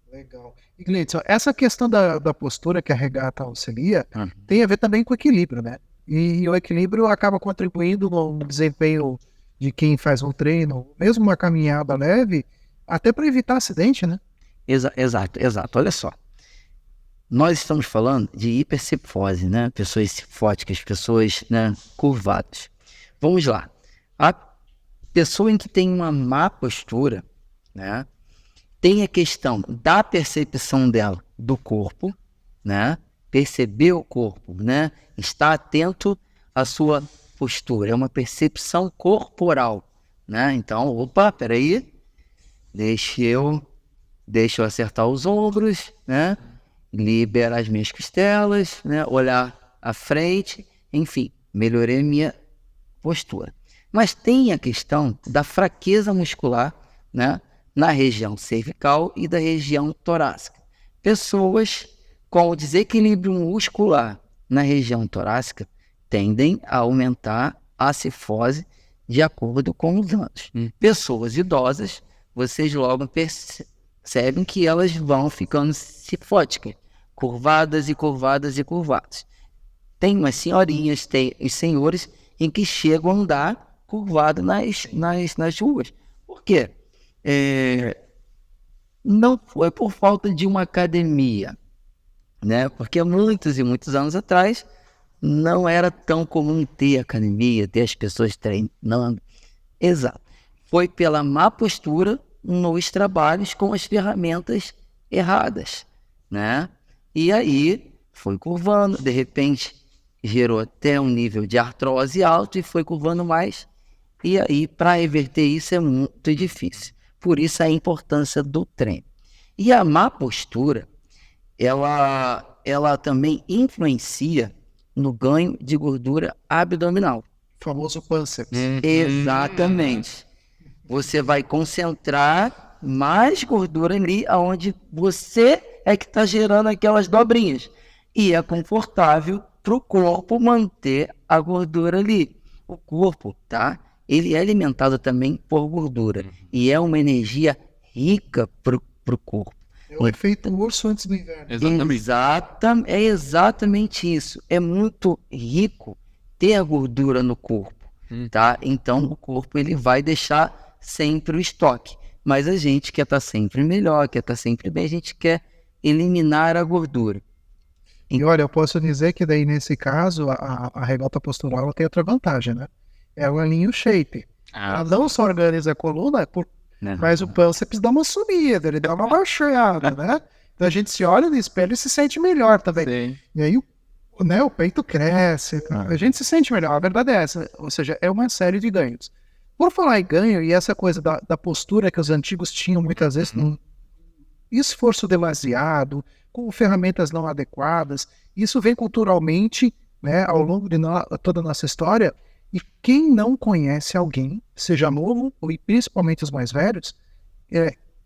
Legal. E, Gleidson, essa questão da postura que a regata auxilia tem a ver também com o equilíbrio, né? E o equilíbrio acaba contribuindo no desempenho de quem faz um treino, mesmo uma caminhada leve, Até para evitar acidente, né? Exato. Olha só. Nós estamos falando de hipercifose, né? Pessoas cifóticas, pessoas, né, curvadas. Vamos lá. A pessoa em que tem uma má postura, né, tem a questão da percepção dela do corpo, né? Perceber o corpo, né? Estar atento à sua postura. É uma percepção corporal, né? Então, opa, peraí. Deixa eu acertar os ombros, né? Liberar as minhas costelas, né? Olhar à frente, enfim, melhorei a minha postura. Mas tem a questão da fraqueza muscular, né? Na região cervical e da região torácica. Pessoas com desequilíbrio muscular na região torácica tendem a aumentar a cifose de acordo com os anos. Pessoas idosas, vocês logo percebem que elas vão ficando cifóticas, curvadas. Tem umas senhorinhas, tem os senhores em que chegam a andar curvado nas ruas. Por quê? Não foi por falta de uma academia, né? Porque muitos e muitos anos atrás não era tão comum ter academia, ter as pessoas treinando. Exato. Foi pela má postura nos trabalhos com as ferramentas erradas, né? E aí foi curvando, de repente gerou até um nível de artrose alto e foi curvando mais. E aí, para reverter isso é muito difícil. Por isso a importância do treino. E a má postura, ela também influencia no ganho de gordura abdominal. O famoso pânceps. Exatamente. Você vai concentrar mais gordura ali, onde você é que está gerando aquelas dobrinhas. E é confortável para o corpo manter a gordura ali. O corpo, tá? Ele é alimentado também por gordura. E é uma energia rica para o corpo. É o efeito urso antes do inverno. Exatamente. É exatamente isso. É muito rico ter a gordura no corpo, tá? Então o corpo ele vai deixar sempre o estoque. Mas a gente quer estar sempre melhor, quer estar sempre bem, a gente quer eliminar a gordura. E olha, eu posso dizer que daí nesse caso a regata postural ela tem outra vantagem, né? Ela alinha o shape. Ela não só organiza a coluna, mas o pânceps dá uma subida, ele dá uma baixada, né? Então a gente se olha no espelho e se sente melhor também. Sim. E aí o peito cresce, a gente se sente melhor. A verdade é essa, ou seja, é uma série de ganhos. Por falar em ganho, e essa coisa da postura que os antigos tinham muitas vezes, um esforço demasiado, com ferramentas não adequadas, isso vem culturalmente, né, ao longo de toda a nossa história. E quem não conhece alguém, seja novo, ou principalmente os mais velhos,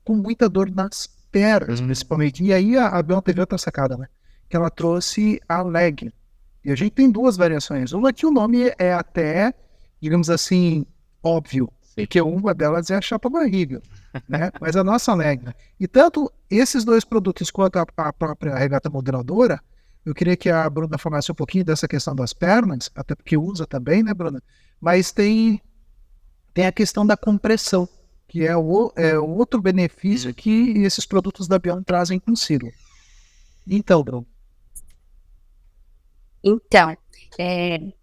com muita dor nas pernas, principalmente. E aí a Bel teve outra sacada, né? Que ela trouxe a leg. E a gente tem duas variações. Uma que o nome é até, digamos assim, óbvio, porque uma delas é a chapa-barriga, né? Mas a nossa leg. E tanto esses dois produtos quanto a própria regata modeladora, eu queria que a Bruna falasse um pouquinho dessa questão das pernas, até porque usa também, né, Bruna? Mas tem a questão da compressão, que é o outro benefício que esses produtos da Bion trazem consigo. Então, Bruna. Então,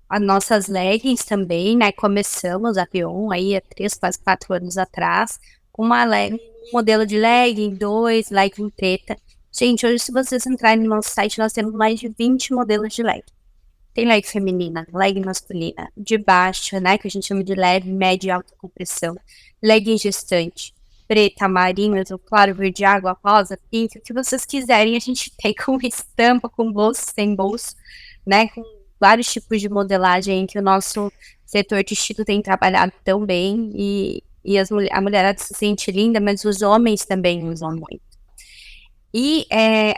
as nossas leggings também, né? Começamos a Bion aí há 3, quase 4 anos atrás, com um modelo de legging, 2, legging preta. Gente, hoje se vocês entrarem no nosso site, nós temos mais de 20 modelos de legging. Tem legging feminina, legging masculina, de baixo, né, que a gente chama de leve, média e alta compressão, legging gestante, preta, marinho, azul claro, verde água, rosa, pink, o que vocês quiserem, a gente tem com estampa, com bolso, sem bolso, né, com vários tipos de modelagem que o nosso setor tecido tem trabalhado tão bem e a mulherada se sente linda, mas os homens também usam muito. E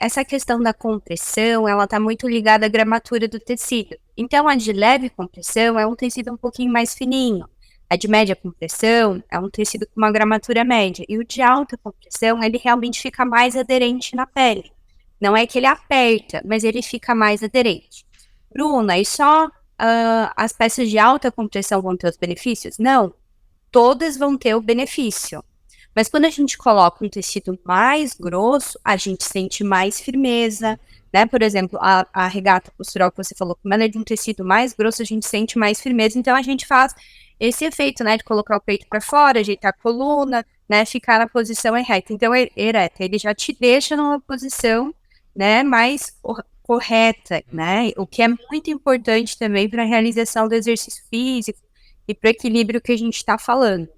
essa questão da compressão, ela está muito ligada à gramatura do tecido. Então, a de leve compressão é um tecido um pouquinho mais fininho. A de média compressão é um tecido com uma gramatura média. E o de alta compressão, ele realmente fica mais aderente na pele. Não é que ele aperta, mas ele fica mais aderente. Bruna, e só as peças de alta compressão vão ter os benefícios? Não, todas vão ter o benefício. Mas quando a gente coloca um tecido mais grosso, a gente sente mais firmeza, né? Por exemplo, a regata postural que você falou, como ela é de um tecido mais grosso, a gente sente mais firmeza. Então, a gente faz esse efeito, né? De colocar o peito para fora, ajeitar a coluna, né? Ficar na posição ereta. Então, ereta, ele já te deixa numa posição, né? Mais correta, né? O que é muito importante também para a realização do exercício físico e para o equilíbrio que a gente está falando.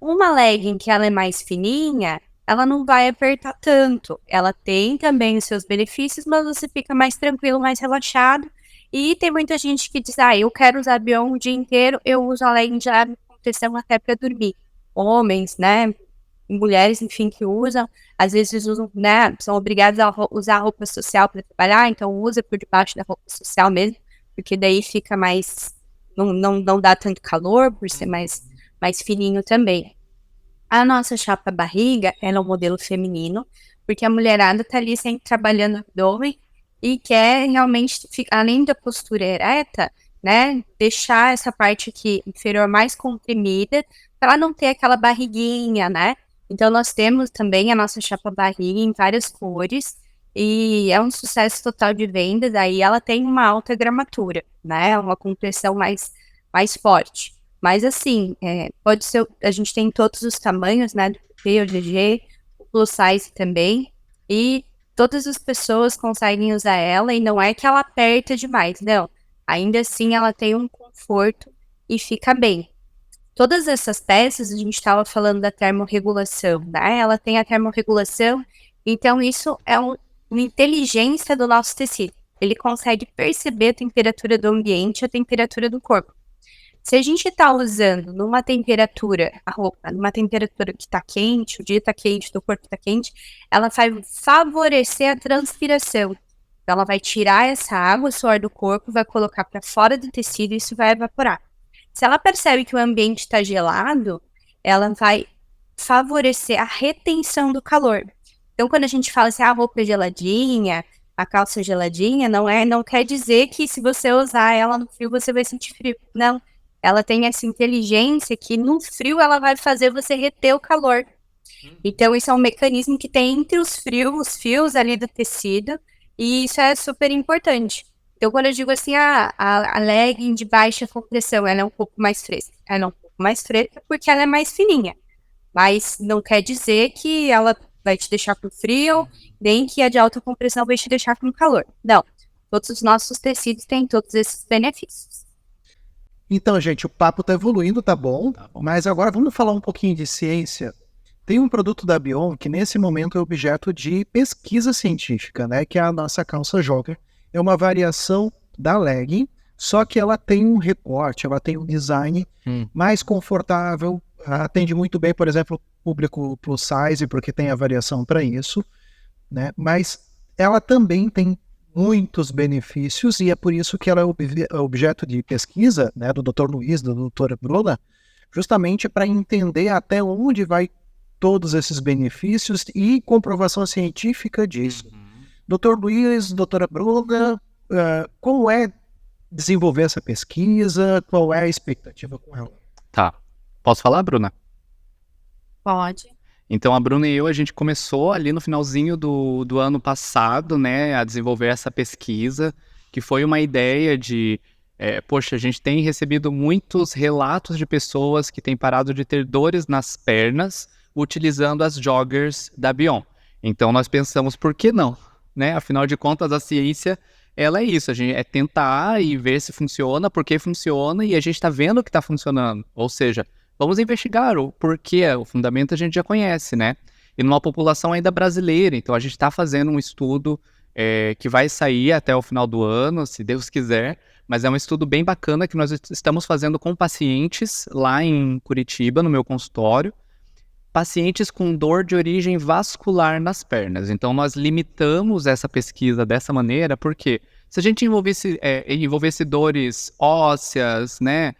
Uma legging que ela é mais fininha, ela não vai apertar tanto. Ela tem também os seus benefícios, mas você fica mais tranquilo, mais relaxado. E tem muita gente que diz, eu quero usar Bion o dia inteiro, eu uso a legging de leve compressão até para dormir. Homens, né, mulheres, enfim, que usam, às vezes usam, né, são obrigados a usar roupa social para trabalhar, então usa por debaixo da roupa social mesmo, porque daí fica mais, não dá tanto calor, por ser mais fininho também. A nossa chapa barriga, ela é um modelo feminino, porque a mulherada tá ali sempre trabalhando o abdômen e quer realmente, além da postura ereta, né, deixar essa parte aqui inferior mais comprimida, para não ter aquela barriguinha, né? Então, nós temos também a nossa chapa barriga em várias cores, e é um sucesso total de vendas, aí ela tem uma alta gramatura, né? Uma compressão mais forte. Mas assim, pode ser, a gente tem todos os tamanhos, né, do PP, o GG, o plus size também, e todas as pessoas conseguem usar ela, e não é que ela aperta demais, não. Ainda assim, ela tem um conforto e fica bem. Todas essas peças, a gente estava falando da termorregulação, né? Ela tem a termorregulação, então isso é uma inteligência do nosso tecido. Ele consegue perceber a temperatura do ambiente, a temperatura do corpo. Se a gente está usando numa temperatura, a roupa, numa temperatura que está quente, o dia está quente, o corpo está quente, ela vai favorecer a transpiração. Então, ela vai tirar essa água, o suor do corpo, vai colocar para fora do tecido e isso vai evaporar. Se ela percebe que o ambiente está gelado, ela vai favorecer a retenção do calor. Então, quando a gente fala assim, a roupa é geladinha, a calça é geladinha, não quer dizer que se você usar ela no frio, você vai sentir frio. Não. Ela tem essa inteligência que no frio ela vai fazer você reter o calor. Então, isso é um mecanismo que tem entre os fios ali do tecido, e isso é super importante. Então, quando eu digo assim, a legging de baixa compressão, ela é um pouco mais fresca. Ela é um pouco mais fresca porque ela é mais fininha. Mas não quer dizer que ela vai te deixar com frio, nem que a de alta compressão vai te deixar com calor. Não. Todos os nossos tecidos têm todos esses benefícios. Então, gente, o papo está evoluindo, tá bom? Mas agora vamos falar um pouquinho de ciência. Tem um produto da Bion que nesse momento é objeto de pesquisa científica, né? Que é a nossa calça jogger. É uma variação da legging, só que ela tem um recorte, ela tem um design mais confortável, atende muito bem, por exemplo, o público plus size, porque tem a variação para isso, né? Mas ela também tem muitos benefícios e é por isso que ela é objeto de pesquisa, né, do Dr. Luiz, da doutora Bruna, justamente para entender até onde vai todos esses benefícios e comprovação científica disso. Dr. Luiz, doutora Bruna, como é desenvolver essa pesquisa? Qual é a expectativa com ela? Tá. Posso falar, Bruna? Pode. Então, a Bruna e eu, a gente começou ali no finalzinho do ano passado, né, a desenvolver essa pesquisa, que foi uma ideia de, poxa, a gente tem recebido muitos relatos de pessoas que têm parado de ter dores nas pernas utilizando as joggers da Bion. Então, nós pensamos, por que não? Né? Afinal de contas, a ciência, ela é isso, a gente é tentar e ver se funciona, porque funciona, e a gente está vendo que está funcionando. Ou seja, vamos investigar o porquê, o fundamento a gente já conhece, né? E numa população ainda brasileira, então a gente está fazendo um estudo que vai sair até o final do ano, se Deus quiser, mas é um estudo bem bacana que nós estamos fazendo com pacientes lá em Curitiba, no meu consultório, pacientes com dor de origem vascular nas pernas. Então nós limitamos essa pesquisa dessa maneira, porque se a gente envolvesse dores ósseas, né,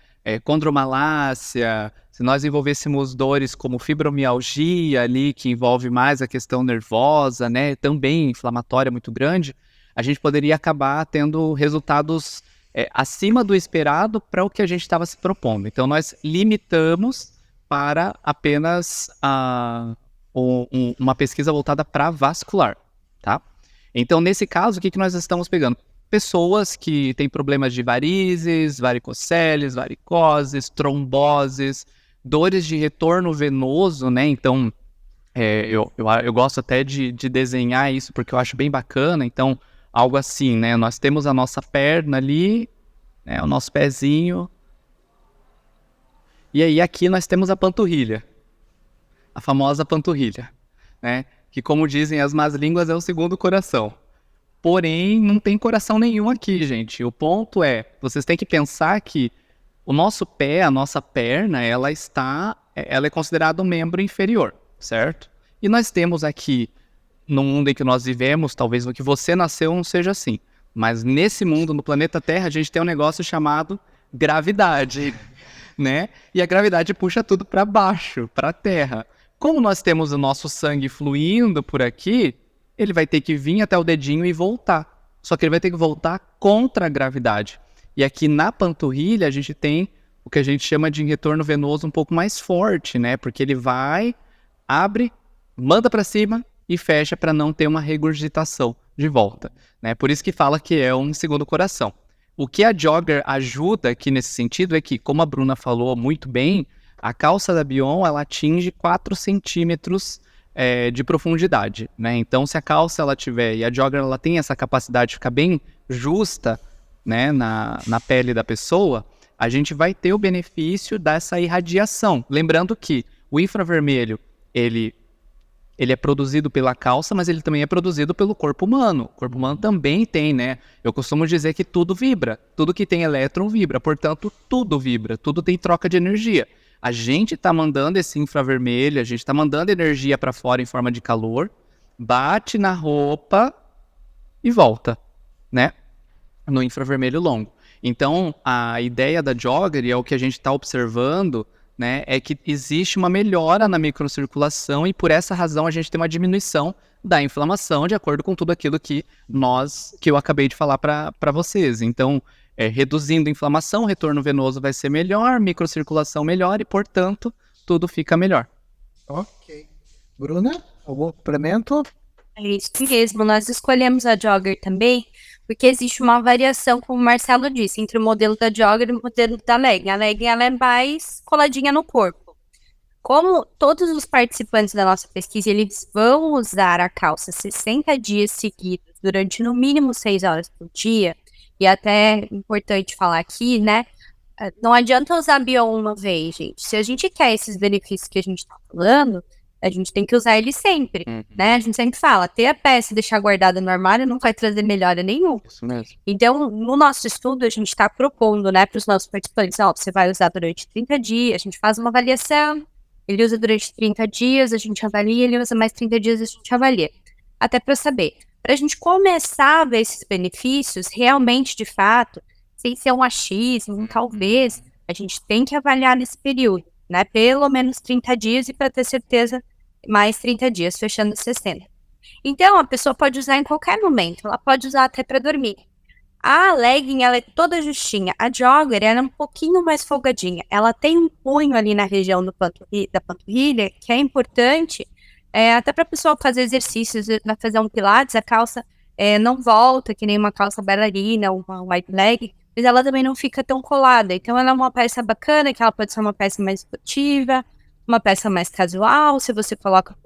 condromalácia, se nós envolvêssemos dores como fibromialgia ali, que envolve mais a questão nervosa, né, também inflamatória muito grande, a gente poderia acabar tendo resultados acima do esperado para o que a gente estava se propondo. Então nós limitamos para apenas uma pesquisa voltada para vascular, tá? Então, nesse caso, o que nós estamos pegando? Pessoas que têm problemas de varizes, varicoceles, varicoses, tromboses, dores de retorno venoso, né? Então, eu gosto até de desenhar isso porque eu acho bem bacana. Então, algo assim, né? Nós temos a nossa perna ali, né? O nosso pezinho. E aí aqui nós temos a panturrilha, a famosa panturrilha, né? Que, como dizem as más línguas, é o segundo coração. Porém, não tem coração nenhum aqui, gente. O ponto é, vocês têm que pensar que o nosso pé, a nossa perna, ela é considerada um membro inferior, certo? E nós temos aqui, no mundo em que nós vivemos, talvez o que você nasceu não seja assim, mas nesse mundo, no planeta Terra, a gente tem um negócio chamado gravidade, né? E a gravidade puxa tudo para baixo, para a Terra. Como nós temos o nosso sangue fluindo por aqui, ele vai ter que vir até o dedinho e voltar. Só que ele vai ter que voltar contra a gravidade. E aqui na panturrilha a gente tem o que a gente chama de retorno venoso um pouco mais forte, né? Porque ele vai, abre, manda para cima e fecha para não ter uma regurgitação de volta, né? Por isso que fala que é um segundo coração. O que a Jogger ajuda aqui nesse sentido é que, como a Bruna falou muito bem, a calça da Bion ela atinge 4 centímetros de profundidade, né? Então, se a calça ela tiver, e a Jogger ela tem essa capacidade de ficar bem justa, né, na pele da pessoa, a gente vai ter o benefício dessa irradiação. Lembrando que o infravermelho, ele é produzido pela calça, mas ele também é produzido pelo corpo humano. O corpo humano também tem, né? Eu costumo dizer que tudo vibra. Tudo que tem elétron vibra. Portanto, tudo vibra. Tudo tem troca de energia. A gente está mandando esse infravermelho, a gente está mandando energia para fora em forma de calor, bate na roupa e volta, né? No infravermelho longo. Então, a ideia da Jogger, e é o que a gente está observando, né, é que existe uma melhora na microcirculação e por essa razão a gente tem uma diminuição da inflamação, de acordo com tudo aquilo que eu acabei de falar para vocês. Então, reduzindo a inflamação, o retorno venoso vai ser melhor, microcirculação melhor e, portanto, tudo fica melhor. Ok. Bruna, algum complemento? É isso mesmo, nós escolhemos a Jogger também porque existe uma variação, como o Marcelo disse, entre o modelo da Jogger e o modelo da Legging. A Legging ela é mais coladinha no corpo. Como todos os participantes da nossa pesquisa, eles vão usar a calça 60 dias seguidos, durante no mínimo 6 horas por dia, e até é importante falar aqui, né, não adianta usar a Bion uma vez, gente. Se a gente quer esses benefícios que a gente está falando, a gente tem que usar ele sempre, né? A gente sempre fala, ter a peça e deixar guardada no armário não vai trazer melhora nenhuma. Isso mesmo. Então, no nosso estudo, a gente está propondo, né, para os nossos participantes, você vai usar durante 30 dias, a gente faz uma avaliação, ele usa durante 30 dias, a gente avalia, ele usa mais 30 dias, a gente avalia. Até para saber, para a gente começar a ver esses benefícios, realmente, de fato, sem ser um achismo, talvez, a gente tem que avaliar nesse período, né, pelo menos 30 dias e para ter certeza, mais 30 dias, fechando 60. Então, a pessoa pode usar em qualquer momento, ela pode usar até para dormir. A Legging, ela é toda justinha. A Jogger, ela é um pouquinho mais folgadinha. Ela tem um punho ali na região da panturrilha, que é importante, até para a pessoa fazer exercícios, vai fazer um pilates, a calça não volta, que nem uma calça bailarina, uma white leg, mas ela também não fica tão colada. Então, ela é uma peça bacana, que ela pode ser uma peça mais esportiva, uma peça mais casual, se você coloca,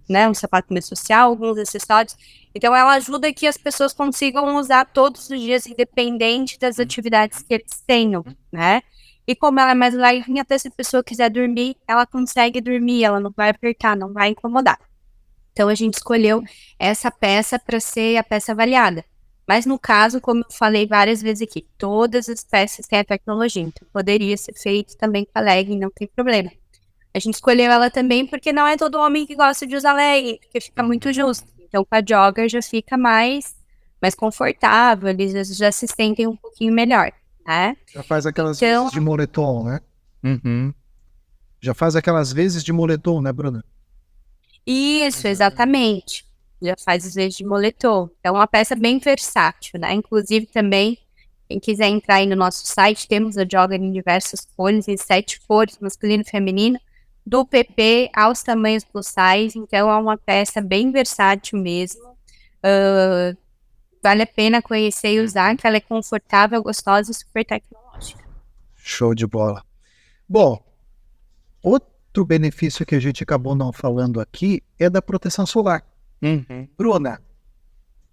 né, um sapato mais social, alguns acessórios. Então, ela ajuda que as pessoas consigam usar todos os dias, independente das atividades que eles tenham, né? E como ela é mais levinha, até se a pessoa quiser dormir, ela consegue dormir, ela não vai apertar, não vai incomodar. Então, a gente escolheu essa peça para ser a peça avaliada. Mas, no caso, como eu falei várias vezes aqui, todas as peças têm a tecnologia, então poderia ser feito também com a legging, não tem problema. A gente escolheu ela também porque não é todo homem que gosta de usar legging, porque fica muito justo. Então, com a Jogger já fica mais confortável, eles já se sentem um pouquinho melhor, né? Já faz aquelas vezes de moletom, né? Já faz aquelas vezes de moletom, né, Bruna? Isso, exatamente. Já faz as vezes de moletom. É uma peça bem versátil, né? Inclusive também, quem quiser entrar aí no nosso site, temos a Jogger em diversas cores, em 7 cores, masculino e feminino. do PP aos tamanhos plus size, então é uma peça bem versátil mesmo. Vale a pena conhecer e usar, que ela é confortável, gostosa e super tecnológica. Show de bola. Bom, outro benefício que a gente acabou não falando aqui é da proteção solar. Bruna,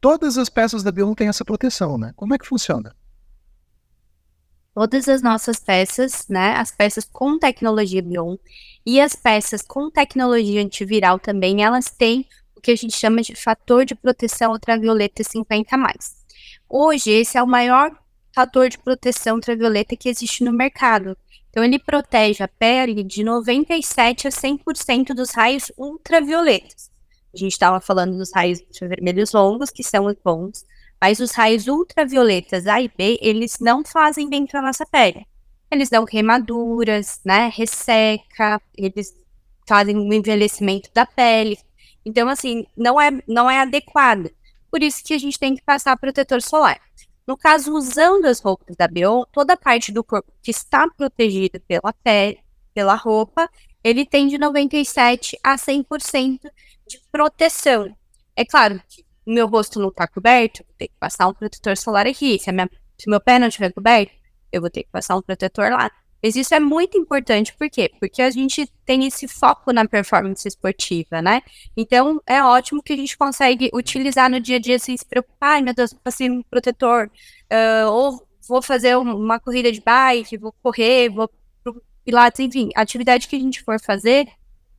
todas as peças da Bion têm essa proteção, né? Como é que funciona? Todas as nossas peças, né, as peças com tecnologia Bion e as peças com tecnologia antiviral também, elas têm o que a gente chama de fator de proteção ultravioleta 50+. Hoje, esse é o maior fator de proteção ultravioleta que existe no mercado. Então, ele protege a pele de 97% a 100% dos raios ultravioletas. A gente estava falando dos raios ultravermelhos longos, que são os bons, mas os raios ultravioletas A e B, eles não fazem bem para a nossa pele. Eles dão queimaduras, né, resseca, eles fazem um envelhecimento da pele. Então, assim, não é adequado. Por isso que a gente tem que passar protetor solar. No caso, usando as roupas da Bion, toda a parte do corpo que está protegida pela pele, pela roupa, ele tem de 97% a 100% de proteção. É claro que o meu rosto não está coberto, vou ter que passar um protetor solar aqui. Se meu pé não estiver coberto, eu vou ter que passar um protetor lá. Mas isso é muito importante, por quê? Porque a gente tem esse foco na performance esportiva, né? Então, é ótimo que a gente consegue utilizar no dia a dia sem se preocupar. Ai, meu Deus, passei um protetor, ou vou fazer uma corrida de bike, vou correr, vou pro pilates, enfim. A atividade que a gente for fazer,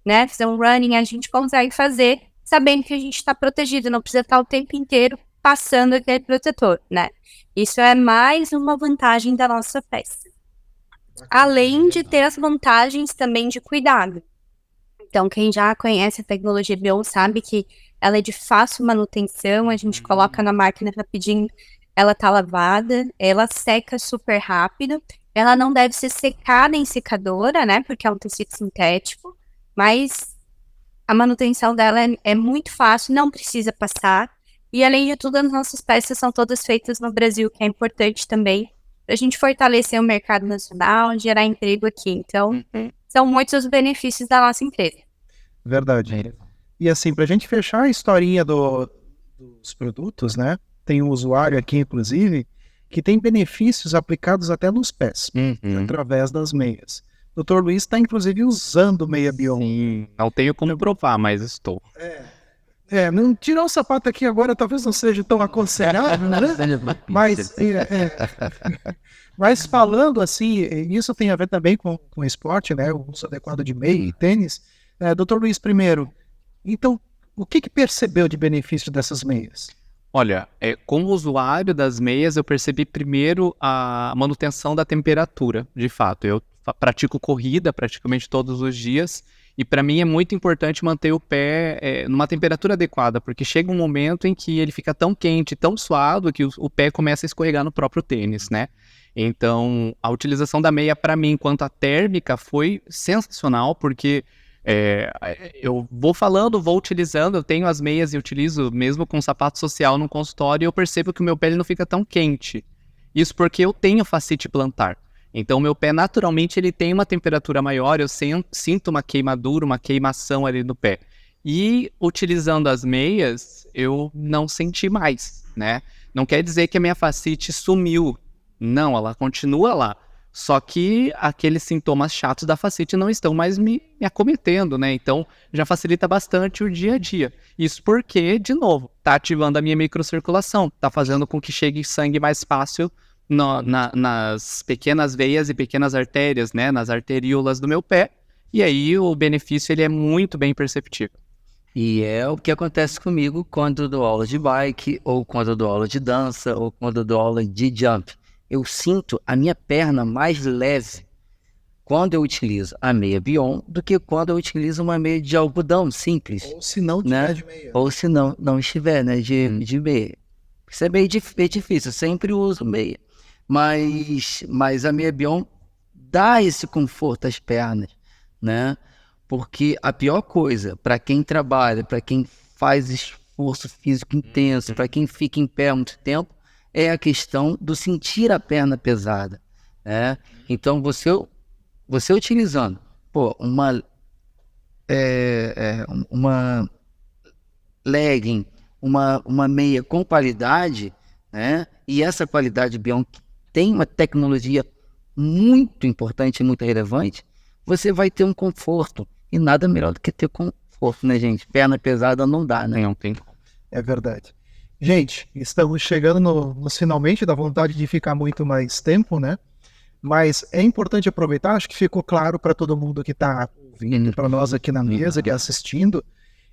né, fazer um running, a gente consegue fazer sabendo que a gente está protegido, não precisa estar o tempo inteiro passando aquele protetor, né? Isso é mais uma vantagem da nossa peça. Além de ter as vantagens também de cuidado. Então, quem já conhece a tecnologia Bion sabe que ela é de fácil manutenção, a gente coloca na máquina rapidinho, ela tá lavada, ela seca super rápido, ela não deve ser secada em secadora, né, porque é um tecido sintético, mas a manutenção dela é muito fácil, não precisa passar. E, além de tudo, as nossas peças são todas feitas no Brasil, que é importante também, para a gente fortalecer o mercado nacional, gerar emprego aqui. Então, são muitos os benefícios da nossa empresa. Verdade. E assim, para a gente fechar a historinha dos produtos, né? Tem um usuário aqui, inclusive, que tem benefícios aplicados até nos pés, através das meias. Dr. Luiz está, inclusive, usando meia Bion. Sim, não tenho como provar, mas estou. Não tirar o sapato aqui agora talvez não seja tão aconselhável, né? Mas falando assim, isso tem a ver também com esporte, né? O uso adequado de meia e tênis. Dr. Luiz, primeiro, então, o que percebeu de benefício dessas meias? Olha, como usuário das meias, eu percebi primeiro a manutenção da temperatura, de fato. Eu pratico corrida praticamente todos os dias, e para mim é muito importante manter o pé numa temperatura adequada, porque chega um momento em que ele fica tão quente, tão suado, que o pé começa a escorregar no próprio tênis, né? Então, a utilização da meia para mim, quanto à térmica, foi sensacional, porque eu vou falando, vou utilizando, eu tenho as meias e utilizo mesmo com sapato social no consultório, e eu percebo que o meu pé ele não fica tão quente. Isso porque eu tenho fascite plantar. Então, o meu pé, naturalmente, ele tem uma temperatura maior, eu sinto uma queimadura, uma queimação ali no pé. E, utilizando as meias, eu não senti mais, né? Não quer dizer que a minha fascite sumiu. Não, ela continua lá. Só que aqueles sintomas chatos da fascite não estão mais me acometendo, né? Então, já facilita bastante o dia a dia. Isso porque, de novo, tá ativando a minha microcirculação, tá fazendo com que chegue sangue mais fácil nas pequenas veias e pequenas artérias, né? Nas arteríolas do meu pé. E aí, o benefício ele é muito bem perceptível. E é o que acontece comigo quando eu dou aula de bike, ou quando eu dou aula de dança, ou quando eu dou aula de jump. Eu sinto a minha perna mais leve quando eu utilizo a meia Bion do que quando eu utilizo uma meia de algodão simples. Ou se não tiver de meia. Ou se não estiver, né, de meia. Isso é meio difícil, eu sempre uso meia. Mas a meia Bion dá esse conforto às pernas, né? Porque a pior coisa para quem trabalha, para quem faz esforço físico intenso, para quem fica em pé há muito tempo, é a questão do sentir a perna pesada, né? Então, você utilizando uma uma legging, uma meia com qualidade, né? E essa qualidade Bion tem uma tecnologia muito importante e muito relevante, você vai ter um conforto. E nada melhor do que ter conforto, né, gente? Perna pesada não dá, né? Não tem. É verdade. Gente, estamos chegando nos finalmente, dá vontade de ficar muito mais tempo, né? Mas é importante aproveitar, acho que ficou claro para todo mundo que está ouvindo, para nós aqui na mesa, que assistindo,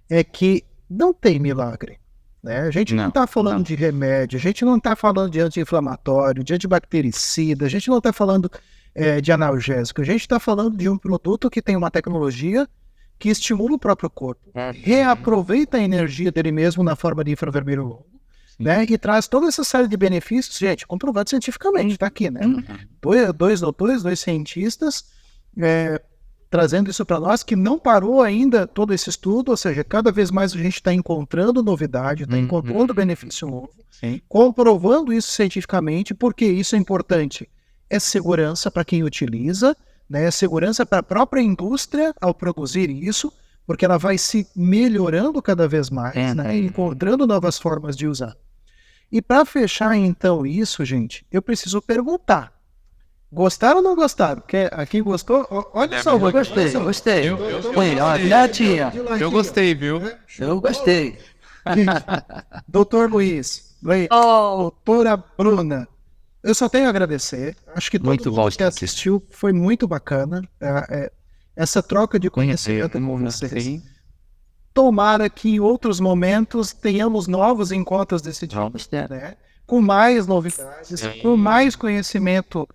é que não tem milagre. Né? A gente não está falando de remédio, a gente não está falando de anti-inflamatório, de antibactericida, a gente não está falando de analgésico, a gente está falando de um produto que tem uma tecnologia que estimula o próprio corpo, reaproveita a energia dele mesmo na forma de infravermelho longo, né? E traz toda essa série de benefícios, gente, comprovado cientificamente, está aqui, né? Dois doutores, 2 cientistas, trazendo isso para nós, que não parou ainda todo esse estudo, ou seja, cada vez mais a gente está encontrando novidade, está encontrando benefício novo, comprovando isso cientificamente, porque isso é importante. É segurança para quem utiliza, né? É segurança para a própria indústria ao produzir isso, porque ela vai se melhorando cada vez mais, né? Encontrando novas formas de usar. E para fechar então isso, gente, eu preciso perguntar. Gostaram ou não gostaram? Quem gostou, olha só. Gostei. Eu gostei, viu? Eu gostei. Doutor Luiz, doutora Bruna, eu só tenho a agradecer. Acho que todo mundo que assistiu foi muito bacana. Essa troca de conhecimento com vocês. Tomara que em outros momentos tenhamos novos encontros desse tipo, né? Com mais novidades, com mais conhecimento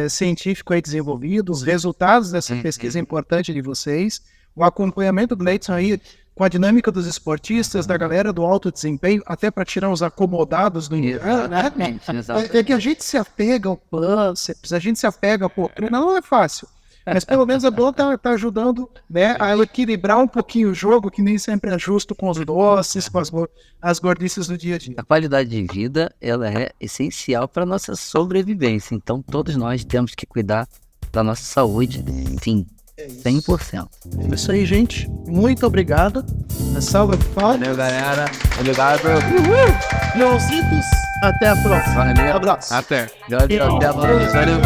científico aí desenvolvido, os resultados dessa pesquisa importante de vocês, o acompanhamento do Leidson aí com a dinâmica dos esportistas, da galera do alto desempenho, até para tirar os acomodados do inverno, né? É que a gente se apega ao pânceps, a gente se apega ao treino, não é fácil. Mas pelo menos a Blon tá ajudando, né, a equilibrar um pouquinho o jogo, que nem sempre é justo com os doces, com as gordices do dia a dia. A qualidade de vida, ela é essencial para a nossa sobrevivência. Então, todos nós temos que cuidar da nossa saúde, sim, 100%. É isso aí, gente. Muito obrigado. Salve, valeu, galera. Obrigado. Leozitos, até a próxima. Valeu. Abraço. Até. Até a próxima. Valeu,